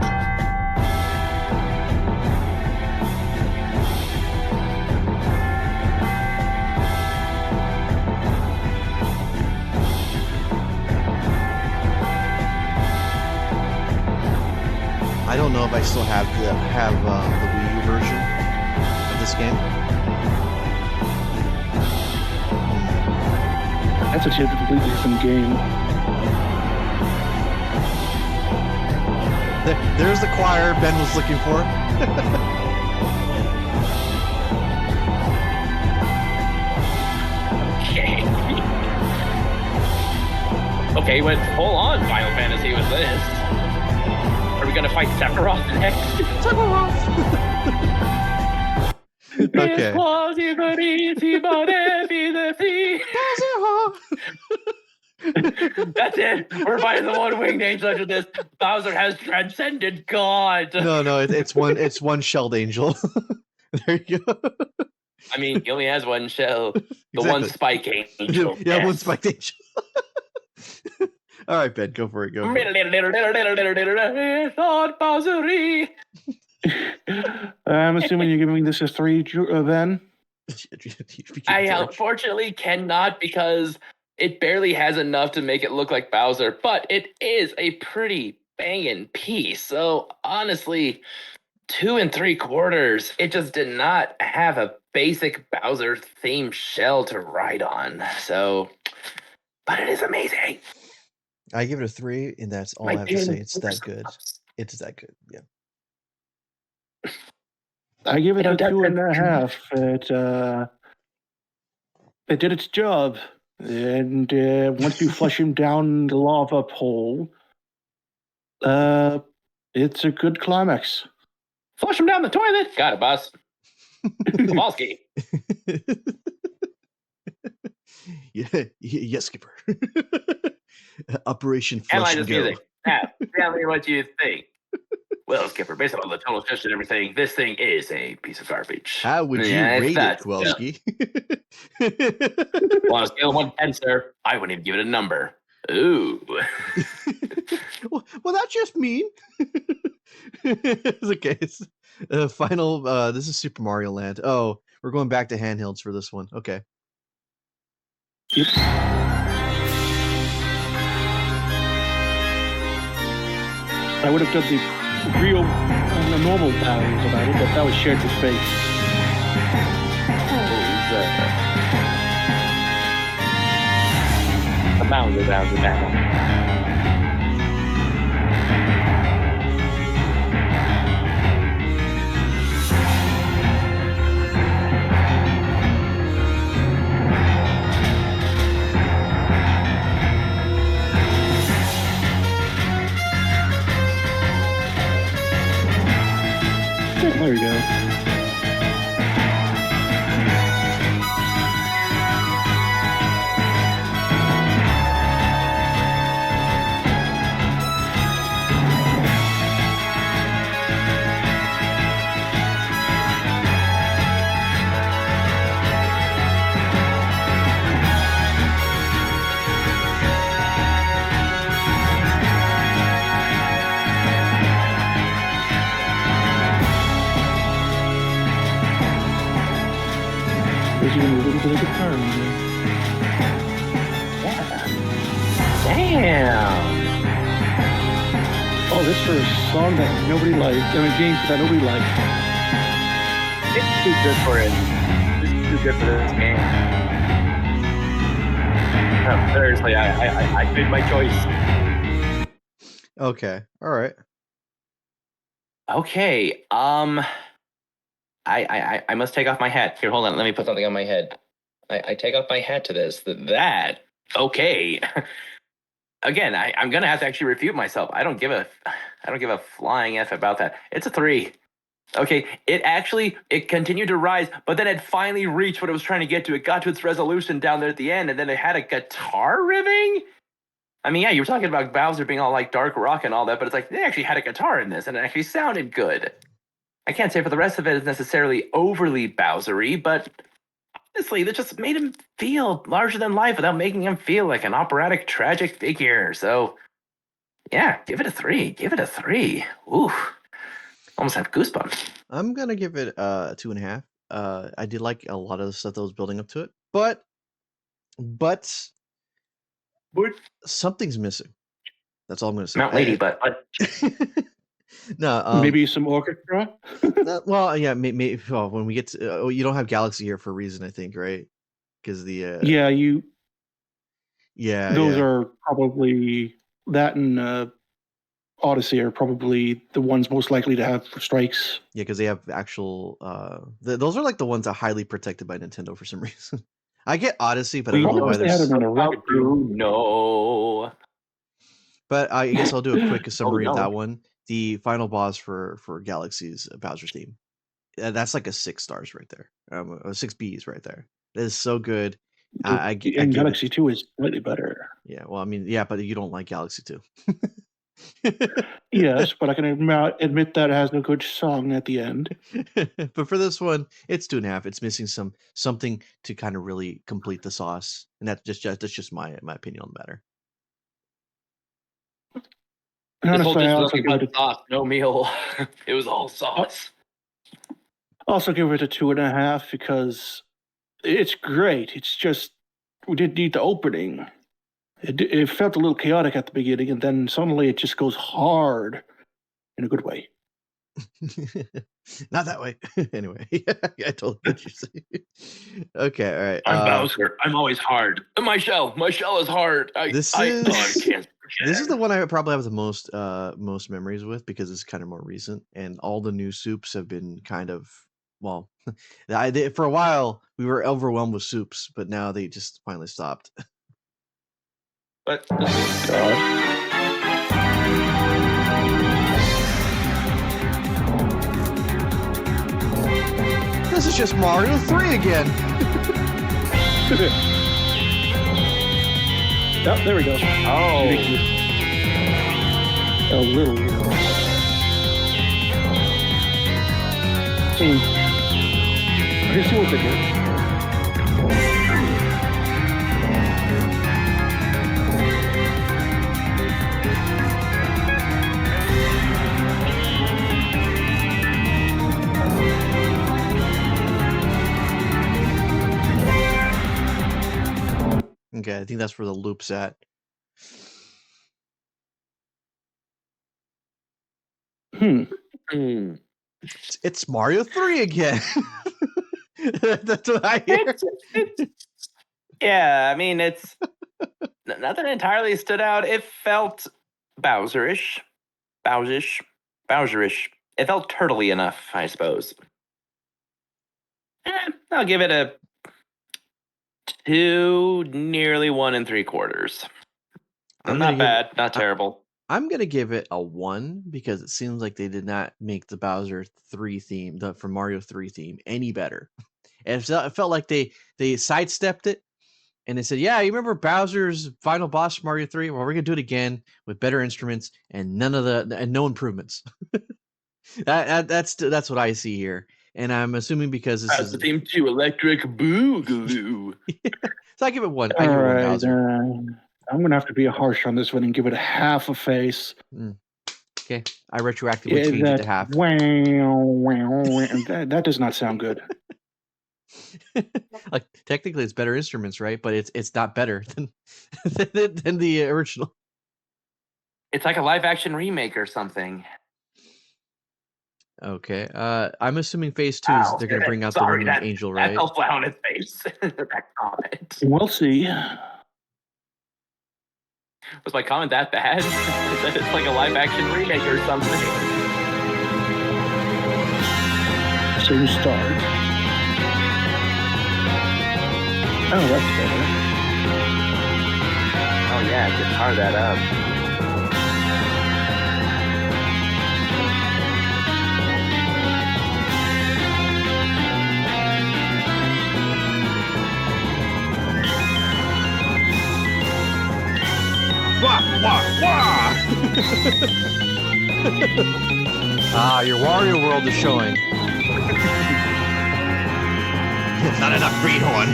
I don't know if I still have the Wii U version of this game. That's a completely different game. There's the choir Ben was looking for. Okay. Okay, went full on Final Fantasy with this. Are we gonna fight Sephiroth next? Sephiroth! Okay. That's it. We're fighting the one-winged angel after this. Bowser has transcended God. No, it's one shelled angel. There you go. I mean, he only has one shell. The one spike angel. Yeah, Yes. one spiked angel. All right, Ben, go for it. Go for it. Bowsery. I'm assuming you're giving this a 3, Ben? I unfortunately cannot because it barely has enough to make it look like Bowser, but it is a pretty banging piece. So honestly, 2 3/4. It just did not have a basic Bowser themed shell to ride on. So, but it is amazing. I give it a 3, and that's all I have to say. It's that good. It's that good. Yeah. I give it a 2.5. It did its job. And once you flush him down the lava pole, it's a good climax. Flush him down the toilet. Got it, boss. Kowalski. Yeah, yes, Skipper. Operation Flush Analyze and this Go. music. Now, tell me what you think. Well, Skipper, based on the total shift and everything, this thing is a piece of garbage. How would you Yeah, it's rate it, that, Kowalski? Well, on a scale of 1 to 10, sir, I wouldn't even give it a number. Ooh. well, that's just mean. It's okay. It's final. This is Super Mario Land. Oh, we're going back to handhelds for this one. Okay. Yep. I would have done the real, the normal battles about it, but that was shared with space. The Bowser. There we go. There's even a little bit of guitar in there. Damn. Oh, this for a song that nobody liked. I mean, games that nobody liked. It's too good for it. This is too good for this game. No, seriously, I made my choice. Okay. All right. Okay. I must take off my hat. Here, hold on. Let me put something on my head. I take off my hat to this. That. Okay. Again, I'm gonna have to actually refute myself. I don't give a flying F about that. It's a 3. Okay, it continued to rise, but then it finally reached what it was trying to get to. It got to its resolution down there at the end, and then it had a guitar riffing. I mean, yeah, you were talking about Bowser being all like dark rock and all that, but it's like they actually had a guitar in this, and it actually sounded good. I can't say for the rest of it it's necessarily overly Bowsery, but honestly, that just made him feel larger than life without making him feel like an operatic, tragic figure. So, yeah, give it a 3. Give it a 3. Ooh, almost have goosebumps. I'm gonna give it 2.5. I did like a lot of the stuff that was building up to it, but something's missing. That's all I'm gonna say. Mount Lady, but no, Maybe some orchestra. well, yeah, maybe. Well, when we get to, you don't have Galaxy here for a reason, I think, right? Because the Yeah, those yeah. are probably that and Odyssey are probably the ones most likely to have strikes. Yeah, because they have actual. Those are like the ones that are highly protected by Nintendo for some reason. I get Odyssey, but I don't know why They had there's. them on a record deal. no. But I guess I'll do a quick summary of no. that one. The final boss for Galaxy's Bowser theme. That's like a 6 stars right there. 6 Bs right there. That is so good. I give Galaxy it. 2 is slightly better. Yeah, well, I mean, yeah, but you don't like Galaxy 2. Yes, but I can admit that it has no good song at the end. But for this one, it's 2.5. It's missing something to kind of really complete the sauce, and that's just my opinion on the matter. And This whole honestly, dish I was also nothing give but it sauce, no meal. It was all sauce. also give it a 2.5 because it's great. It's just we didn't need the opening. It felt a little chaotic at the beginning, and then suddenly it just goes hard in a good way. Not that way. Anyway, I totally get what you're saying. Okay, all right. I'm Bowser. I'm always hard. My shell is hard. This is the one I probably have the most memories with because it's kind of more recent, and all the new soups have been kind of well. For a while we were overwhelmed with soups, but now they just finally stopped. But God. This is just Mario 3 again. Oh, there we go. oh, A little. I see what they did. Okay, I think that's where the loop's at. It's Mario 3 again. That's what I hear. Yeah, I mean, it's nothing entirely stood out. It felt Bowserish. Bowserish. It felt turtley enough, I suppose. I'll give it a 2, nearly 1 3/4. Not bad, not terrible. I'm gonna give it a 1 because it seems like they did not make the Bowser 3 theme, from Mario 3 theme, any better. And it felt like they sidestepped it, and they said, "Yeah, you remember Bowser's final boss from Mario 3? Well, we're gonna do it again with better instruments and no improvements." That's what I see here, and I'm assuming because this is the theme to Electric Boogaloo. So I give it 1. All I give it 1 right, Bowser. I'm gonna have to be harsh on this one and give it a half a face. Okay, I retroactively changed it to half. That does not sound good. Like technically, it's better instruments, right? But it's not better than than the original. It's like a live action remake or something. Okay, I'm assuming phase 2 is they're gonna bring out the winged angel, right? That fell flat on his face. That comment. We'll see. Was my comment that bad? That it's like a live action remake or something. Same start. Oh, that's better. Oh yeah, guitar that up. Wah, wah, wah! Your Wario World is showing. Not enough greenhorn.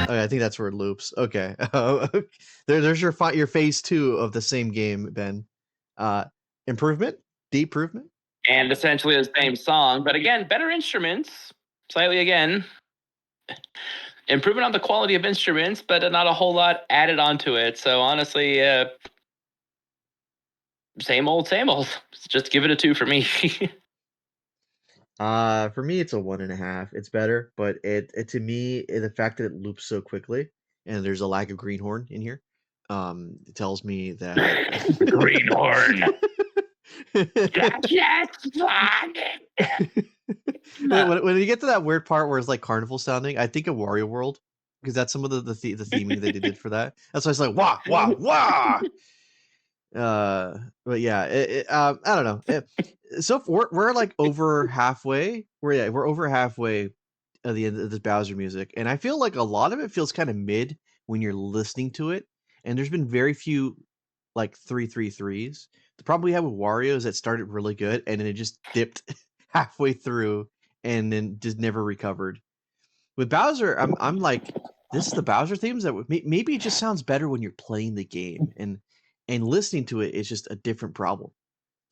Okay, I think that's where it loops. Okay, there's your phase 2 of the same game, Ben. Improvement, improvement. And essentially the same song, but again, better instruments. Slightly again. Improvement on the quality of instruments, but not a whole lot added onto it. So honestly, same old, same old. Just give it a 2 for me. For me, it's a 1.5. It's better, but it to me, the fact that it loops so quickly and there's a lack of greenhorn in here, it tells me that Greenhorn. Yes, when you get to that weird part where it's like carnival sounding, I think of Wario World because that's some of the theming they did for that. That's why it's like wah wah wah. But yeah, I don't know. So we're like over halfway. We're over halfway at the end of this Bowser music, and I feel like a lot of it feels kind of mid when you're listening to it. And there's been very few like 3-3-3s. The problem we have with Wario is that started really good and then it just dipped halfway through and then just never recovered. With Bowser, I'm like, this is the Bowser themes that maybe it just sounds better when you're playing the game and listening to it is just a different problem.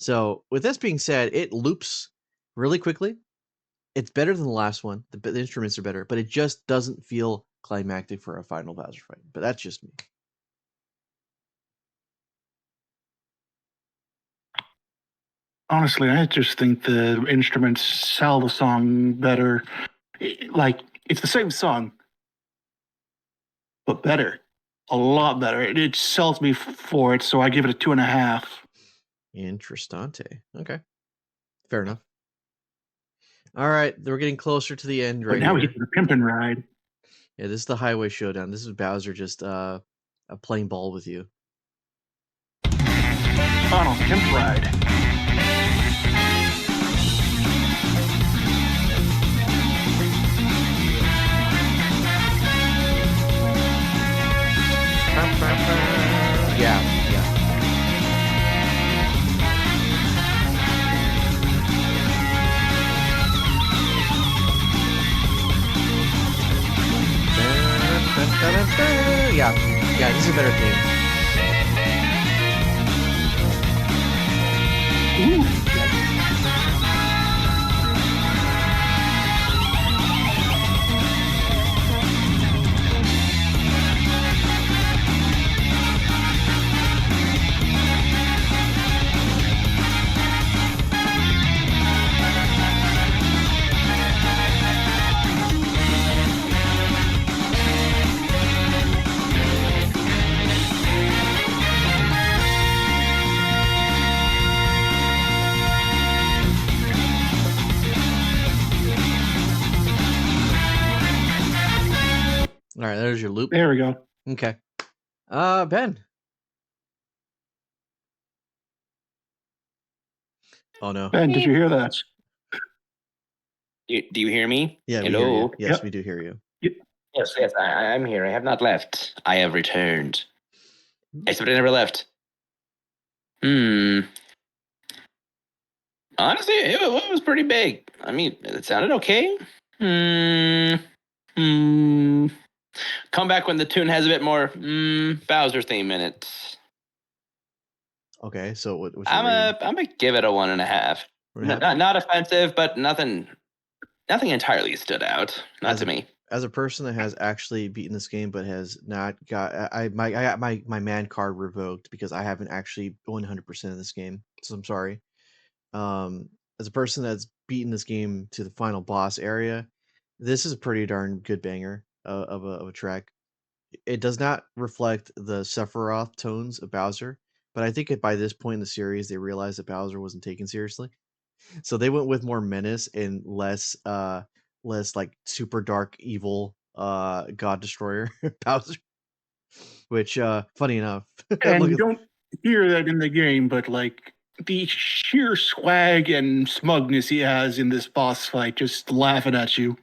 So with this being said, it loops really quickly. It's better than the last one. The instruments are better, but it just doesn't feel climactic for a final Bowser fight. But that's just me. Honestly, I just think the instruments sell the song better. Like, it's the same song, but better. A lot better. It sells me for it, so I give it a 2.5. Interessante. Okay. Fair enough. All right, we're getting closer to the end right now here. we get to the pimpin' ride. Yeah, this is the highway showdown. This is Bowser just playing ball with you. On a pimp ride. Yeah, this is a better theme. Ooh. All right, there's your loop. There we go. Okay. Ben. Oh no. Ben, did you hear that? Do you hear me? Yeah, we Hello. hear you. Yes, Yep. we do hear you. Yes, I'm here. I have not left. I have returned. Except I never left. Honestly, it was pretty big. I mean, it sounded okay. Come back when the tune has a bit more Bowser theme in it. Okay, so what's your I'm rating? gonna give it a 1.5. 1.5? Not offensive, but nothing entirely stood out. Not to me. As a person that has actually beaten this game but has not got I got my man card revoked because I haven't actually 100% of this game. So I'm sorry. As a person that's beaten this game to the final boss area, this is a pretty darn good banger of a track. It does not reflect the Sephiroth tones of Bowser, but I think by this point in the series they realized that Bowser wasn't taken seriously. So they went with more menace and less like super dark evil god destroyer Bowser, which funny enough And you don't hear that in the game, but like the sheer swag and smugness he has in this boss fight, just laughing at you.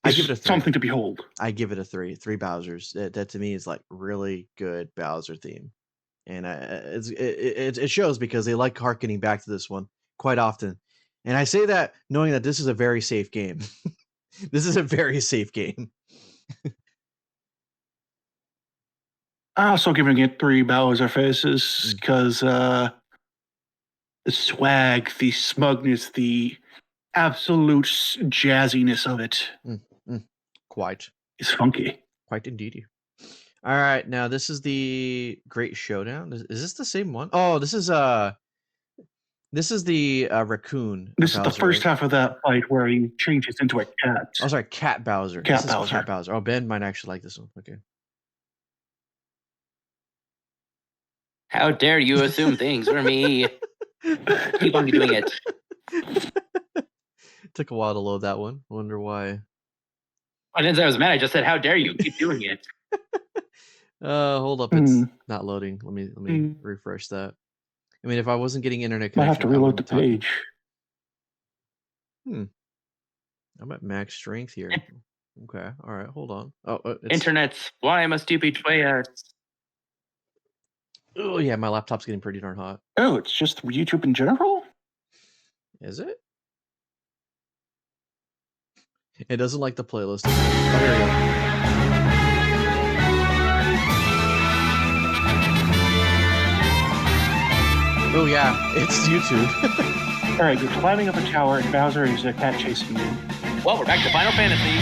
I give it a 3. Something to behold. I give it a 3. 3 Bowsers. That to me is like really good Bowser theme, and it shows because they like harkening back to this one quite often. And I say that knowing that this is a very safe game. This is a very safe game. I'm also giving it 3 Bowser faces because the swag, the smugness, the absolute jazziness of it Quite is funky. Quite indeed. All right, now this is the Great Showdown. Is this the same one? Oh, this is the raccoon. This is Bowser, the first right? half of that fight where he changes into a cat. Oh, sorry, Cat Bowser. Cat This is Bowser. Cat Bowser. Oh, Ben might actually like this one. Okay. How dare you assume things for me? Keep on doing it. Took a while to load that one. Wonder why. I didn't say I was mad. I just said, how dare you? Keep doing it. Hold up, it's not loading. Let me refresh that. I mean, if I wasn't getting internet connection, Might have to reload the page. I'm at max strength here. Okay, all right, hold on. Oh, Internets, why must you betray us? Oh yeah, my laptop's getting pretty darn hot. Oh, it's just YouTube in general? Is it? It doesn't like the playlist. Oh, here we go. Oh yeah, it's YouTube. All right, you're climbing up a tower and Bowser is a cat chasing you. Well, we're back to Final Fantasy.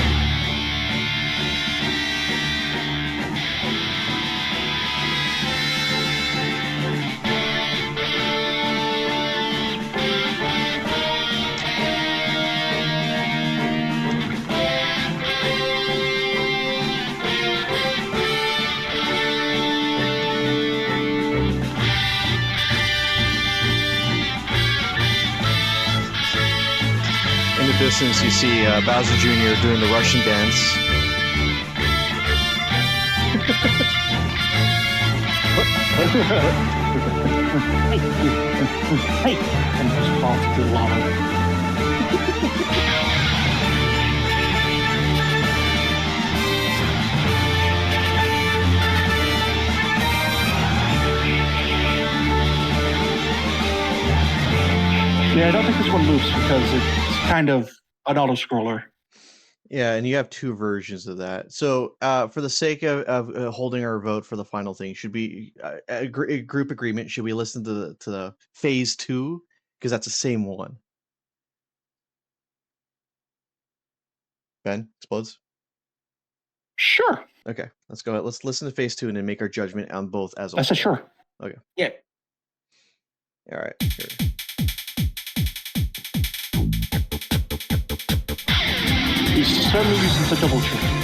In the distance, you see Bowser Jr. doing the Russian dance. Hey! And just falls to the lava. Yeah, I don't think this one moves because it's kind of an auto-scroller. Yeah, and you have two versions of that. So, for the sake of holding our vote for the final thing, should we a group agreement? Should we listen to the phase two because that's the same one? Ben explodes. Sure. Okay, let's go. Let's listen to phase two and then make our judgment on both as a I said whole. sure. Okay. Yeah. All right. Here. He's certainly using the double check.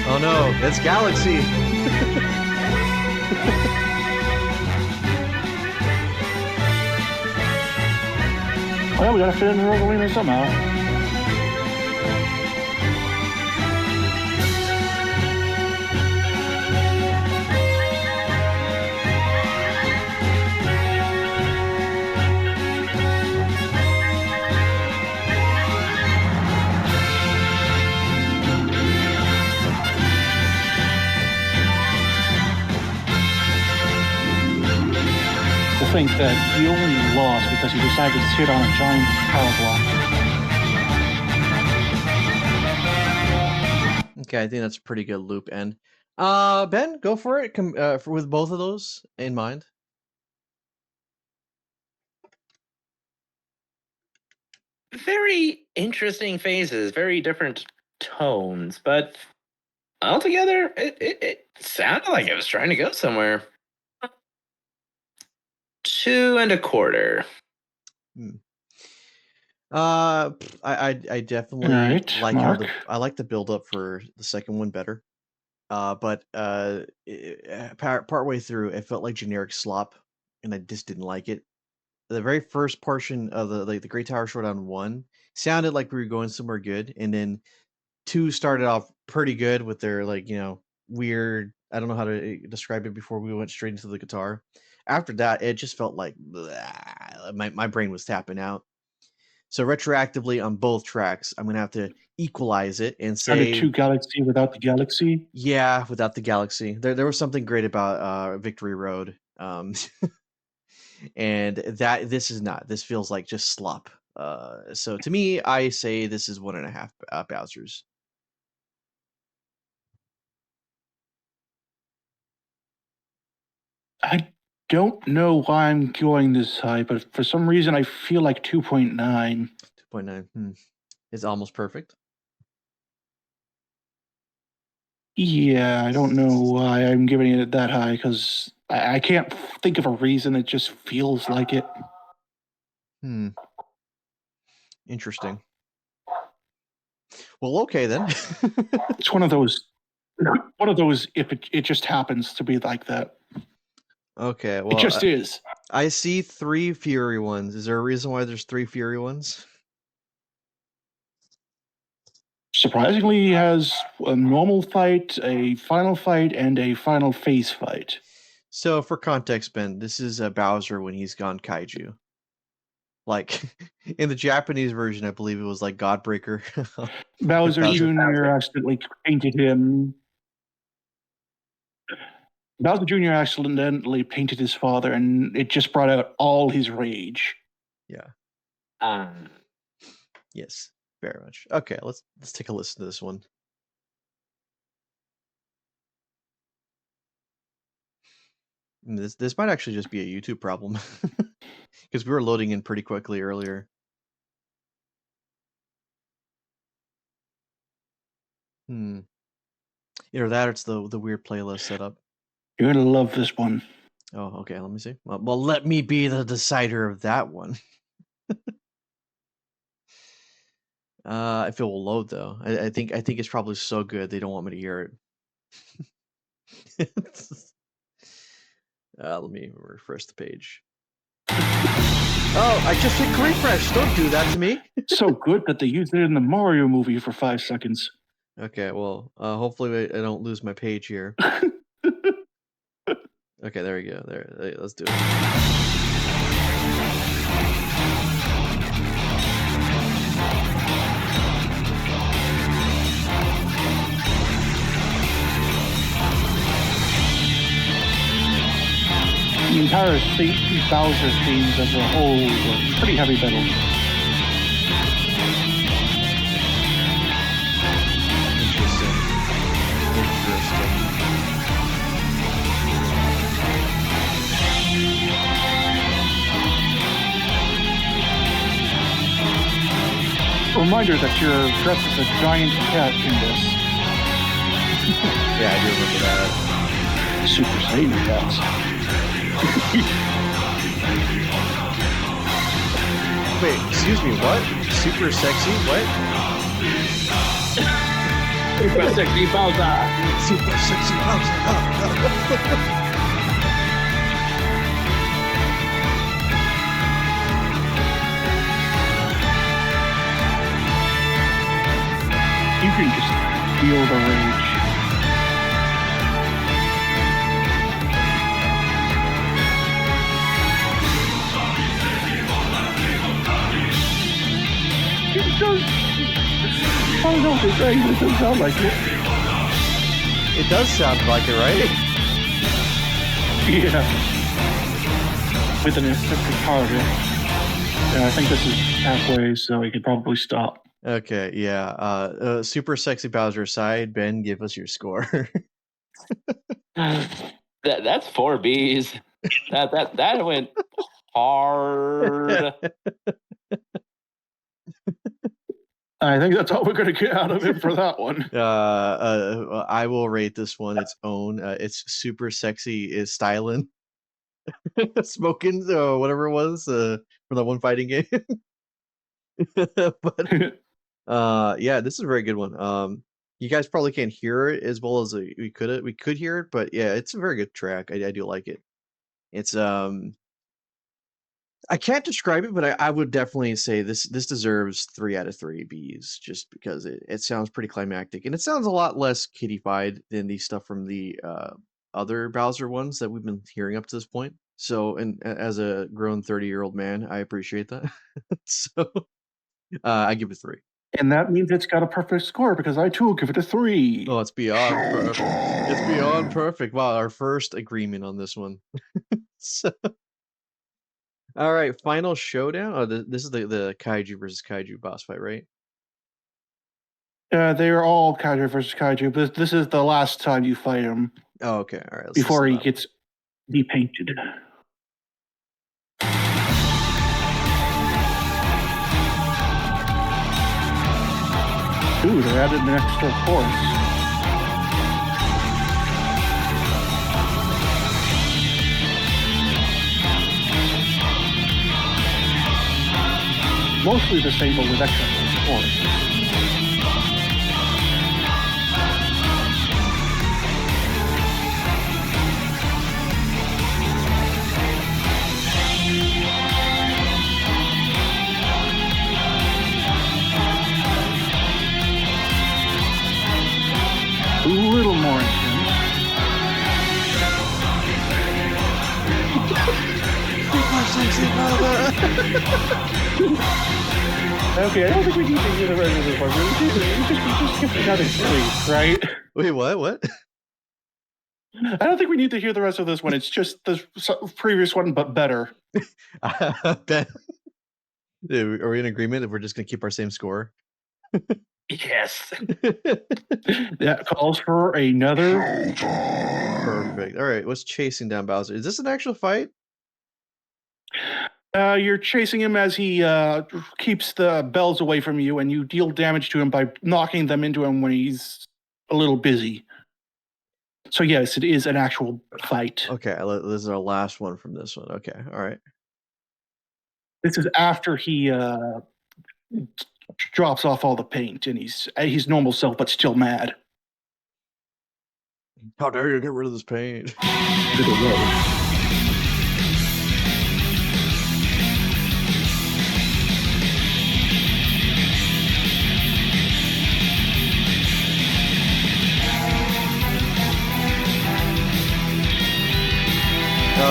Oh no, it's Galaxy. Well, we gotta fit in Rosalina somehow. To think that he only lost because he decided to sit on a giant power block. Okay, I think that's a pretty good loop end. Ben, go for it. With both of those in mind. Very interesting phases, very different tones, but altogether, it sounded like it was trying to go somewhere. 2.25. I definitely Alright, like Mark. I like the build up for the second one better. But partway through, it felt like generic slop, and I just didn't like it. The very first portion of the Great Tower Showdown 1 sounded like we were going somewhere good, and then 2 started off pretty good with their weird. I don't know how to describe it before we went straight into the guitar. After that, it just felt like my brain was tapping out. So retroactively on both tracks, I'm gonna have to equalize it and Sounded say, too Galaxy without the Galaxy. yeah, without the Galaxy. There was something great about Victory Road. And that this is not. This feels like just slop. So to me, I say this is 1.5 Bowser's. I don't know why I'm going this high, but for some reason I feel like 2.9. 2.9 is almost perfect. Yeah, I don't know why I'm giving it that high because I can't think of a reason. It just feels like it. Interesting. Well, okay then. It's one of those. If it just happens to be like that. Okay, It well, just is. I see 3 Fury ones. Is there a reason why there's 3 Fury ones? Surprisingly, he has a normal fight, a final fight, and a final phase fight. So, for context, Ben, this is Bowser when he's gone kaiju. Like in the Japanese version, I believe it was like Godbreaker. Bowser Bowser. Jr. accidentally painted him. Bowser Jr. accidentally painted his father, and it just brought out all his rage. Yeah. Um, Yes, very much. Okay, let's take a listen to this one. This might actually just be a YouTube problem because we were loading in pretty quickly earlier. Either that or it's the weird playlist setup. You're gonna love this one. Oh, okay. Let me see. Well, let me be the decider of that one. If it will load though, I think it's probably so good they don't want me to hear it. Let me refresh the page. Oh, I just hit refresh. Don't do that to me. So good that they used it in the Mario movie for 5 seconds. Okay, well, hopefully I don't lose my page here. Okay, there we go. There, let's do it. The entire Bowser themes as a whole were pretty heavy metal. Reminder that you're dressed as a giant cat in this. Yeah, I do remember that. Super Saiyan cats. Wait, excuse me, what? Super sexy? What? Super sexy Bowser. Super sexy Bowser. You can just feel the rage. It does. I don't know if it's right, but it doesn't sound like it. It does sound like it, right? Yeah. With an guitar riff. And I think this is halfway, so we could probably stop. Okay, yeah. Super sexy Bowser aside, Ben, give us your score. That's 4 Bs. That went hard. I think that's all we're going to get out of it for that one. I will rate this one its own. It's super sexy is styling. Smoking, whatever it was, from that one fighting game. But yeah, this is a very good one. You guys probably can't hear it as well as we could hear it, but yeah, it's a very good track. I do like it. It's I can't describe it, but I would definitely say this deserves 3 out of 3 Bs just because it sounds pretty climactic and it sounds a lot less kiddified than the stuff from the other Bowser ones that we've been hearing up to this point. So, and as a grown 30-year-old man, I appreciate that. So, I give it 3. And that means it's got a perfect score because I too give it a 3. Oh, it's beyond perfect. It's beyond perfect. Wow, our first agreement on this one. So, all right, final showdown. Oh, this is the Kaiju versus Kaiju boss fight, right? They are all Kaiju versus Kaiju, but this is the last time you fight him. Oh, okay. All right. Before he gets depainted. Ooh, they added an extra course. Mostly the same, but with extra course. A little more intense. Okay, I don't think we need to hear the rest of this one. We just skip another 3, right? Wait, what? I don't think we need to hear the rest of this one. It's just the previous one, but better. Ben, are we in agreement if we're just gonna keep our same score? Yes. That calls for another. Perfect. All right, what's chasing down Bowser? Is this an actual fight? You're chasing him as he keeps the bells away from you, and you deal damage to him by knocking them into him when he's a little busy. So yes, it is an actual fight. Okay, this is our last one from this one. Okay, all right. This is after he drops off all the paint, and he's normal self, but still mad. How dare you get rid of this paint?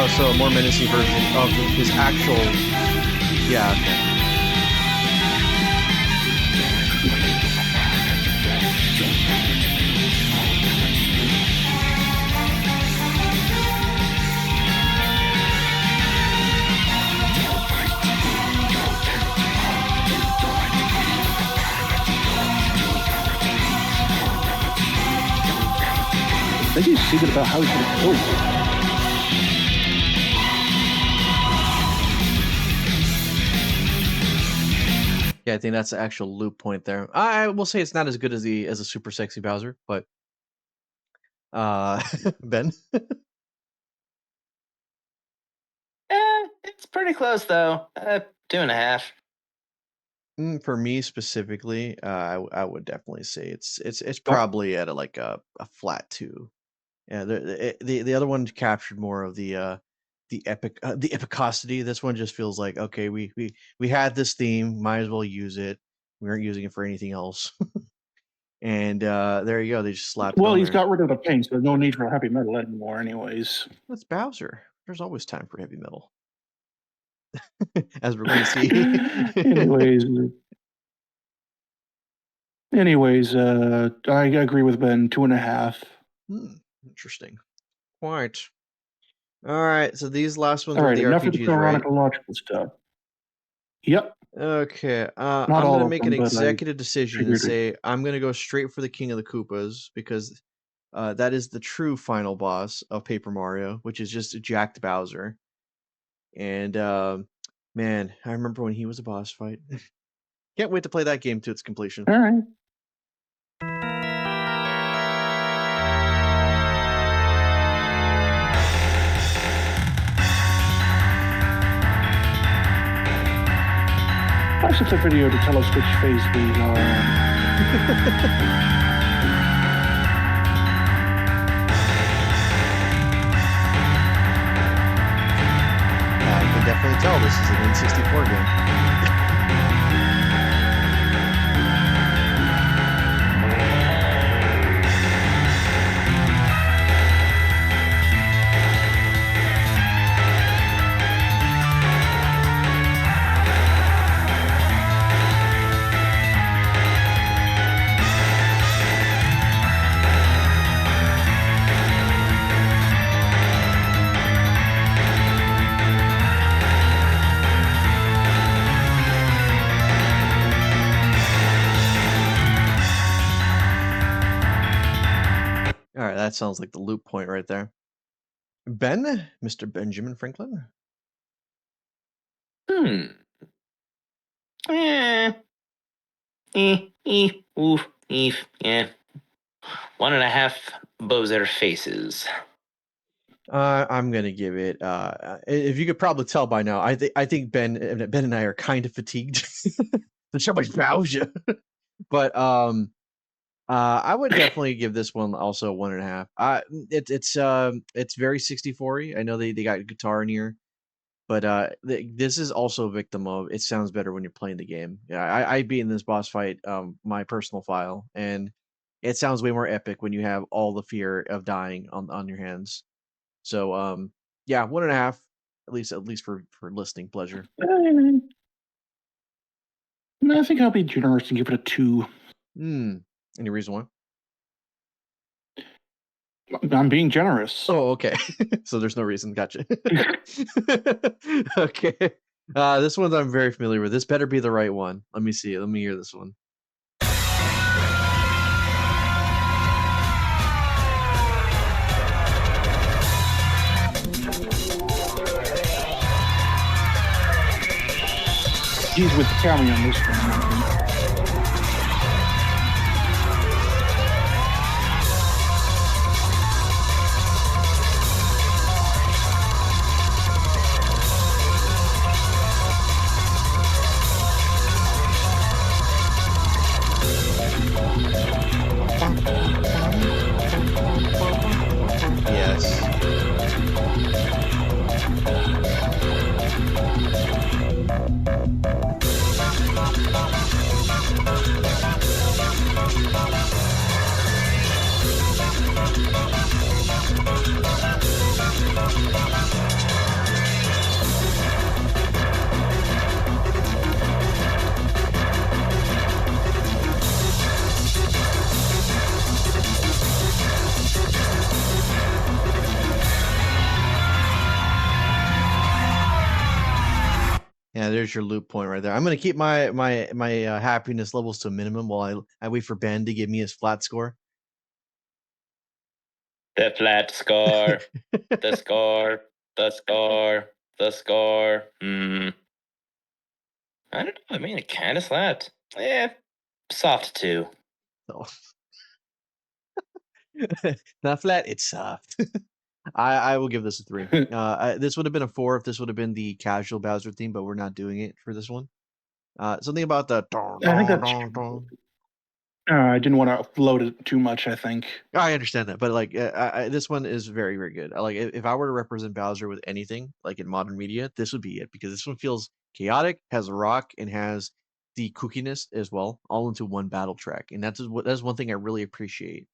Oh, so a more menacing version of his actual. Yeah. Okay. I think he's thinking about how he's going to kill you. Yeah, I think that's the actual loop point there. I will say it's not as good as a super sexy Bowser, but Ben. It's pretty close though. 2.5. For me specifically, I would definitely say it's Yep. probably at a flat 2. Yeah, the other one captured more of the the epicosity. This one just feels like, okay, we had this theme, might as well use it. We aren't using it for anything else. And there you go. They just slapped it Well, on he's there. got rid of the pain, so there's no need for heavy metal anymore, anyways. That's Bowser. There's always time for heavy metal. As we're going to see. anyways, I agree with Ben. 2.5. Interesting. Quite. All right. So these last ones All are right, the enough of the RPGs, right? chronological stuff. Yep. Okay. Not I'm all going to of make them, an but I executive decision and figured it. say I'm going to go straight for the King of the Koopas because that is the true final boss of Paper Mario, which is just a jacked Bowser. And man, I remember when he was a boss fight. Can't wait to play that game to its completion. All right. Flash up the video to tell us which phase these are on. I can definitely tell this is an N64 game. All right, that sounds like the loop point right there. Ben, Mr. Benjamin Franklin. Eh. Oof. Yeah. 1.5 Bowser faces. I'm gonna give it. If you could probably tell by now, I think Ben and I are kind of fatigued. The show by Bowser, but I would definitely give this one also 1.5. It's very 64-y. I know they got guitar in here, but this is also a victim of it sounds better when you're playing the game. Yeah, I beat in this boss fight my personal file, and it sounds way more epic when you have all the fear of dying on your hands. So yeah, 1.5 at least for listening pleasure. I think I'll be generous and give it a 2. Any reason why? I'm being generous. Oh, okay. So there's no reason. Gotcha. Okay. This one I'm very familiar with. This better be the right one. Let me see. Let me hear this one. He's with Tammy on this one. I think. Yes. there's your loop point right there. I'm gonna keep my happiness levels to a minimum while I wait for Ben to give me his flat score. The flat score. The score. The score. The score. I don't know. I mean, it kind of slapped. Soft 2. So not flat, it's soft. I will give this a 3. This would have been a 4 if this would have been the casual Bowser theme, but we're not doing it for this one. Something about the. I think that's. I didn't want to float it too much. I think. I understand that, but like this one is very, very good. Like if I were to represent Bowser with anything, like in modern media, this would be it because this one feels chaotic, has rock, and has the kookiness as well, all into one battle track, and that's one thing I really appreciate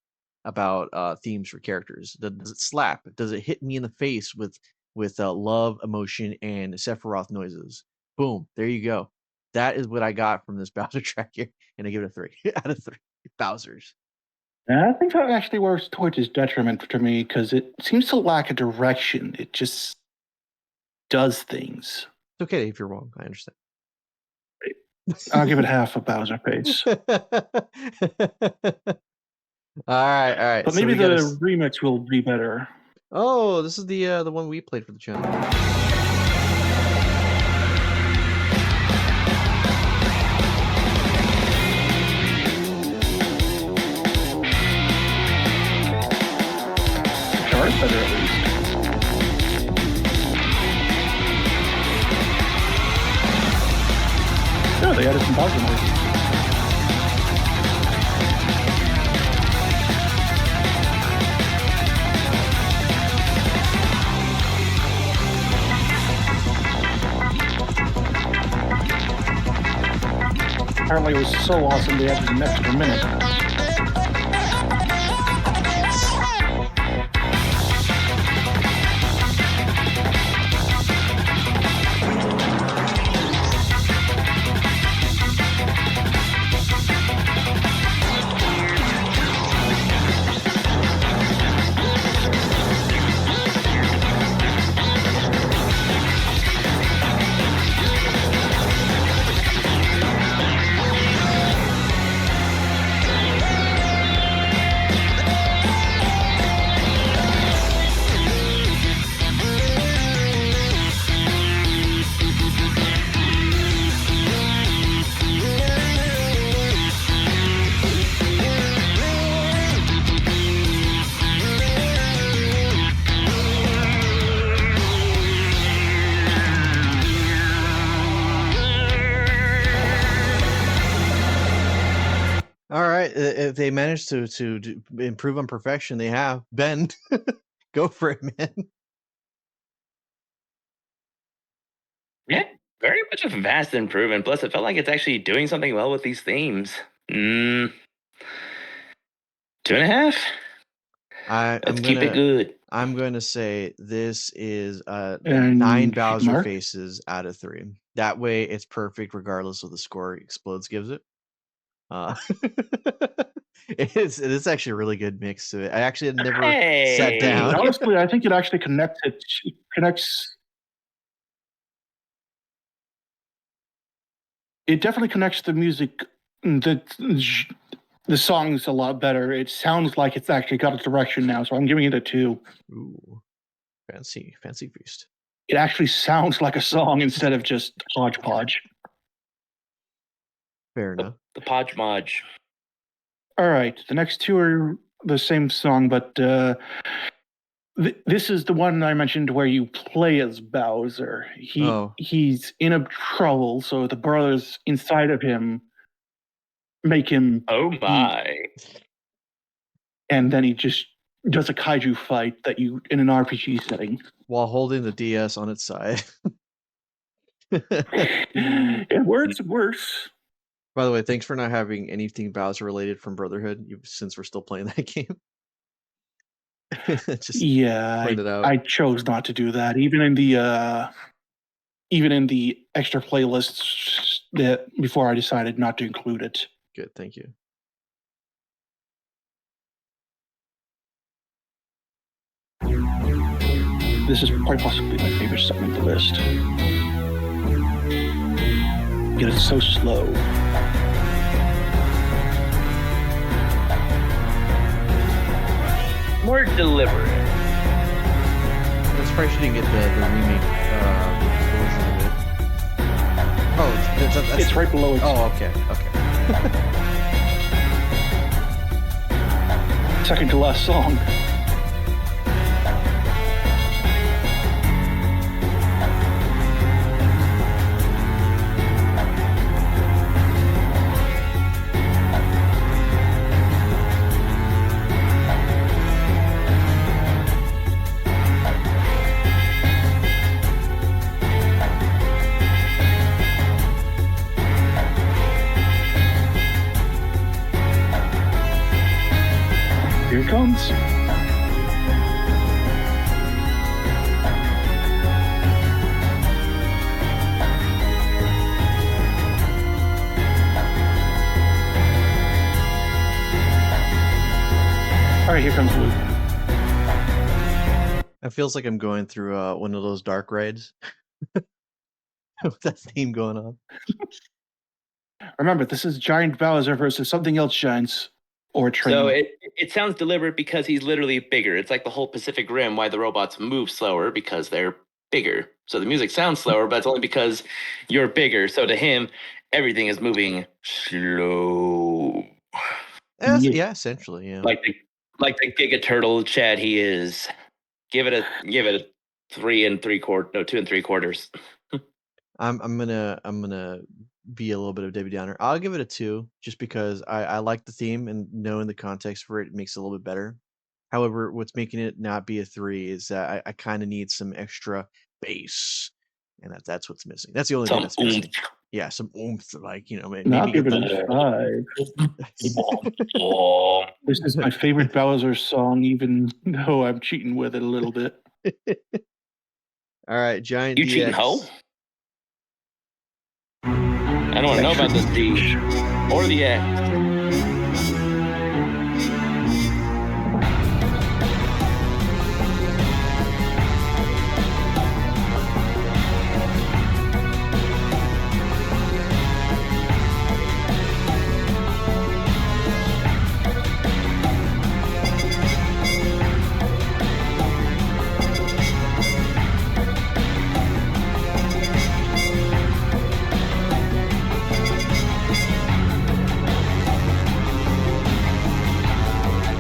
about themes for characters. Does it slap? Does it hit me in the face with love, emotion, and Sephiroth noises? Boom, there you go. That is what I got from this Bowser track here, and I give it a 3 out of 3 Bowsers. I think that actually works towards his detriment to me because it seems to lack a direction. It just does things. It's okay if you're wrong. I understand. I'll give it half a Bowser face. All right. But maybe the remix will be better. Oh, this is the one we played for the channel. Char's better at least. Yeah, they added some Bowser noises. Apparently it was so awesome they added an extra minute. All right, if they manage to improve on perfection, they have. Ben, go for it, man. Yeah, very much a vast improvement. Plus, it felt like it's actually doing something well with these themes. 2.5. Let's keep it good. I'm going to say this is 9 And Bowser Mark? faces out of 3. That way, it's perfect regardless of the score Explodes gives it. It is actually a really good mix to it. I actually had never sat down. Honestly, I think it actually connects. It definitely connects the music, the songs a lot better. It sounds like it's actually got a direction now, so I'm giving it a 2. Ooh, fancy feast. It actually sounds like a song instead of just hodgepodge. Fair enough. The Podge Modge. All right, the next 2 are the same song, but this is the one I mentioned where you play as Bowser. He's in a trouble, so the brothers inside of him make him. Oh my! And then he just does a kaiju fight in an RPG setting while holding the DS on its side. It works. By the way, thanks for not having anything Bowser related from Brotherhood, since we're still playing that game. Just point it out. I chose not to do that. Even in the extra playlists before I decided not to include it. Good, thank you. This is quite possibly my favorite song on the list. Yet it's so slow. More deliberate. I'm surprised you didn't get the remake version of it. Oh, that's It's right below it. Oh, okay. Second to last song. Here it comes. All right, here comes Luke. It feels like I'm going through one of those dark rides with that theme going on. Remember, this is Giant Bowser versus something else giants or a train. So it sounds deliberate because he's literally bigger. It's like the whole Pacific Rim, why the robots move slower, because they're bigger. So the music sounds slower, but it's only because you're bigger. So to him, everything is moving slow. Yeah, essentially, yeah. Like the Giga Turtle Chad he is. Give it a 3 3/4, no 2 3/4. I'm gonna be a little bit of Debbie Downer. I'll give it a 2, just because I like the theme and knowing the context for it makes it a little bit better. However, what's making it not be a 3 is that I kind of need some extra bass, and that's what's missing. That's the only thing that's missing. Yeah, some oomph, like maybe I'll give get it a 5. This is my favorite Bowser song, even though I'm cheating with it a little bit. All right, Giant You DX. cheating hoe? I don't want to know about this D or the X.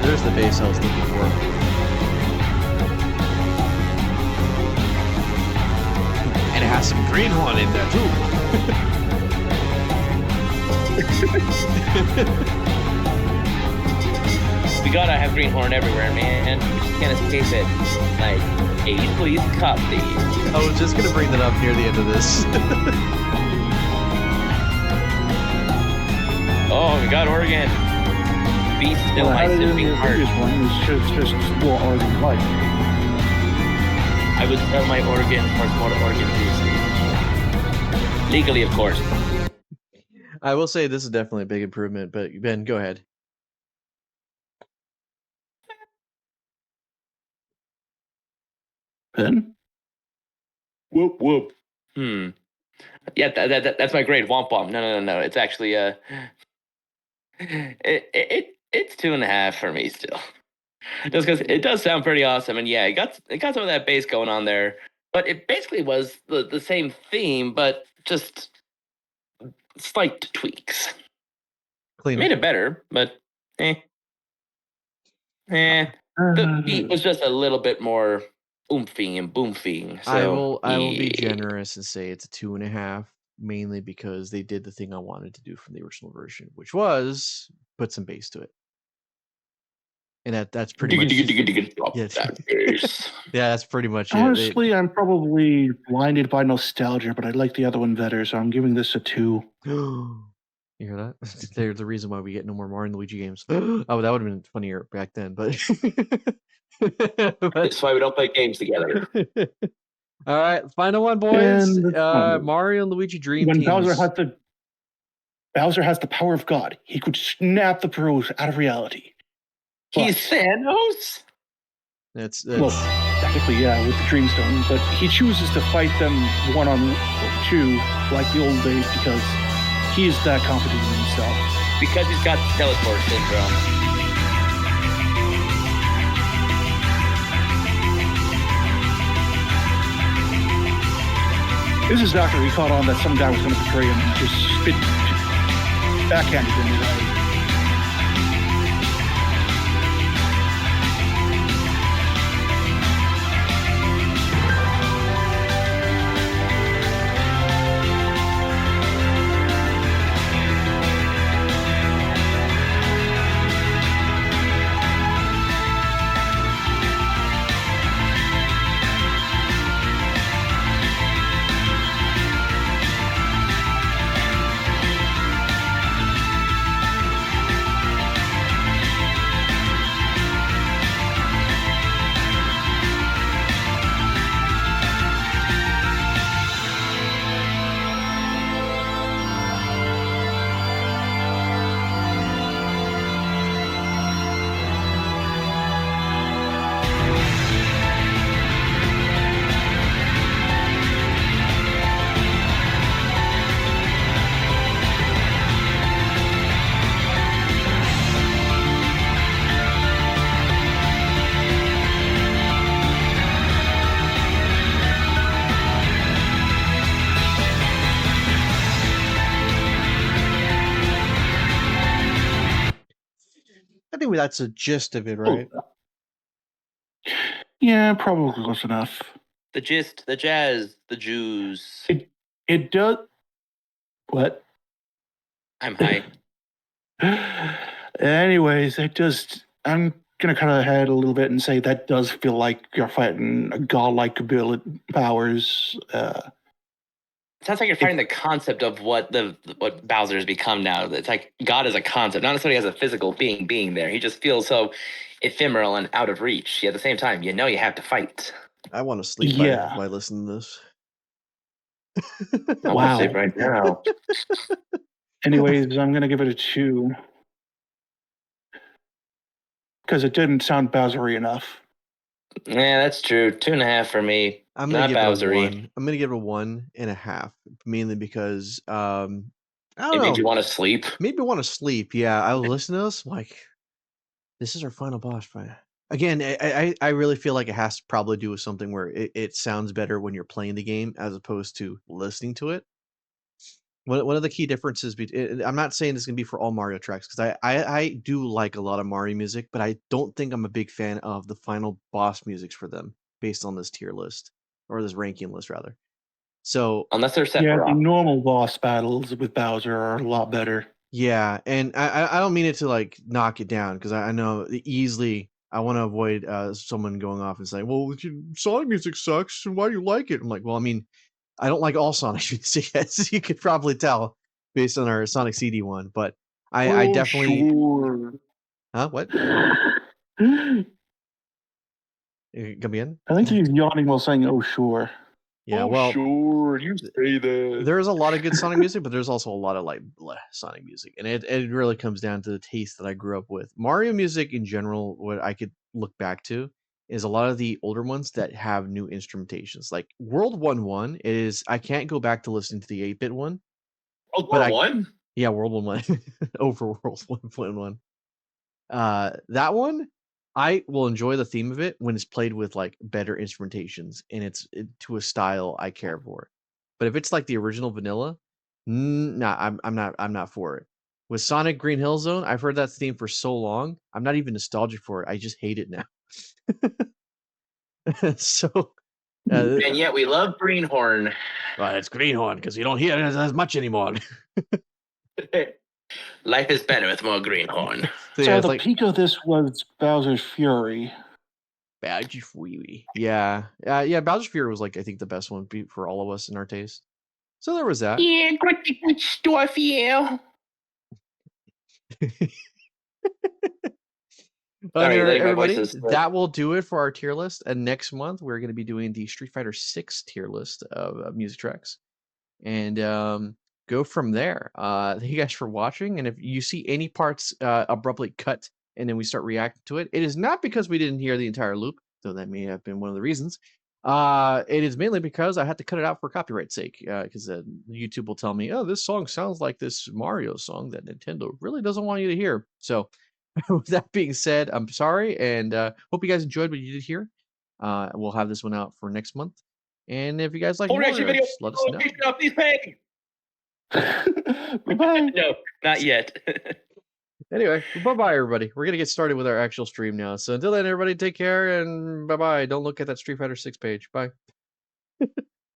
There's the bass I was looking for. And it has some greenhorn in there too. We gotta have greenhorn everywhere, man. We just can't escape it. Like, 80s police cop thieves. I was just gonna bring that up near the end of this. Oh, we got Oregon. Beast still Well, my how did it in sipping the heart. previous one? It's just well, Oregon life. I would sell my organ for more organ juice. Legally, of course. I will say this is definitely a big improvement, but Ben, go ahead. Ben? Whoop whoop. Yeah, that's my grade. Womp womp. No. It's actually it's 2.5 for me still. Just because it does sound pretty awesome, and yeah, it got some of that bass going on there, but it basically was the same theme, but just slight tweaks. Clean Made it. it better, but the beat was just a little bit more oomphy and boomfy. So I will be yeah. generous and say it's a 2.5, mainly because they did the thing I wanted to do from the original version, which was put some bass to it. And that's pretty much yeah, that's pretty much it. Honestly, I'm probably blinded by nostalgia, but I like the other one better, so I'm giving this a 2. You hear that? They're the reason why we get no more Mario and Luigi games. Oh, that would have been funnier back then, but That's why we don't play games together. All right, final one, boys. And Mario and Luigi Dream when Teams. Bowser has the power of God. He could snap the pros out of reality. He's Thanos? That's well, technically, yeah, with the Dreamstone, but he chooses to fight them 1-on-2 like the old days because He's that confident in himself. Because he's got Skeletor syndrome. This is after he caught on that some guy was going to betray him and just spit backhanded him. I think that's the gist of it, right? Yeah, probably close enough. The gist, the jazz, the Jews. It does. What? I'm high. Anyways, I'm gonna cut ahead a little bit and say that does feel like you're fighting a godlike ability powers. It sounds like you're fighting the concept of what Bowser has become now. It's like God is a concept, not necessarily as a physical being there. He just feels so ephemeral and out of reach. Yet at the same time, you have to fight. I want to sleep Yeah. by listening to this. I want to sleep right now. Anyways, I'm gonna give it a 2 because it didn't sound Bowsery enough. Yeah, that's true. 2.5 for me. I'm gonna Not give it a Bowsery. 1. I'm gonna give it a 1.5, mainly because I don't It know. made you want to sleep. Maybe want to sleep. Yeah, I was listening to this like, this is our final boss fight. Again, I really feel like it has to probably do with something where it sounds better when you're playing the game as opposed to listening to it. One of the key differences I'm not saying this is gonna be for all Mario tracks because I do like a lot of Mario music, but I don't think I'm a big fan of the final boss musics for them based on this tier list or this ranking list rather. So Unless they're Yeah, the Sephiroth. normal boss battles with Bowser are a lot better. yeah, and I don't mean it to like knock it down because I know easily I want to avoid someone going off and saying, "Well, Sonic music sucks. Why do you like it?" I'm like, "Well, I mean, I don't like all Sonic music, as you could probably tell based on our Sonic CD one, but I definitely Sure. huh? What? I Come again? think he's yawning while saying, "Oh, sure." Yeah, well, sure, you say that. there's a lot of good Sonic music, but there's also a lot of like bleh Sonic music, and it really comes down to the taste that I grew up with. Mario music in general, what I could look back to is a lot of the older ones that have new instrumentations. Like World 1-1 is I can't go back to listening to the 8-bit one. World But War I- One? Yeah, World 1-1 over World 1.1. That one I will enjoy the theme of it when it's played with like better instrumentations and it's to a style I care for. But if it's like the original vanilla, nah, I'm not for it. With Sonic Green Hill Zone, I've heard that theme for so long. I'm not even nostalgic for it. I just hate it now. So, And yet we love Greenhorn. well, it's Greenhorn because you don't hear it as much anymore. Life is better with more Greenhorn. So So yeah, it's the like peak of this was Bowser's Fury. Bowser's Fury. Yeah, yeah. Bowser's Fury was like I think the best one for all of us in our taste. So there was that. Yeah, good stuff, yeah. Sorry, All right, letting my everybody, voices slip. that will do it for our tier list. And next month, we're going to be doing the Street Fighter 6 tier list of music tracks. And go from there. Thank you guys for watching. And if you see any parts abruptly cut and then we start reacting to it, it is not because we didn't hear the entire loop, though that may have been one of the reasons. It is mainly because I had to cut it out for copyright sake. Because YouTube will tell me, "Oh, this song sounds like this Mario song that Nintendo really doesn't want you to hear." So, with that being said, I'm sorry, and hope you guys enjoyed what you did here. We'll have this one out for next month, and if you guys like Full more, reaction video. just let us know. Please pay. Bye-bye. No, not yet. Anyway, bye-bye, everybody. We're gonna get started with our actual stream now. So until then, everybody, take care and bye-bye. Don't look at that Street Fighter 6 page. Bye.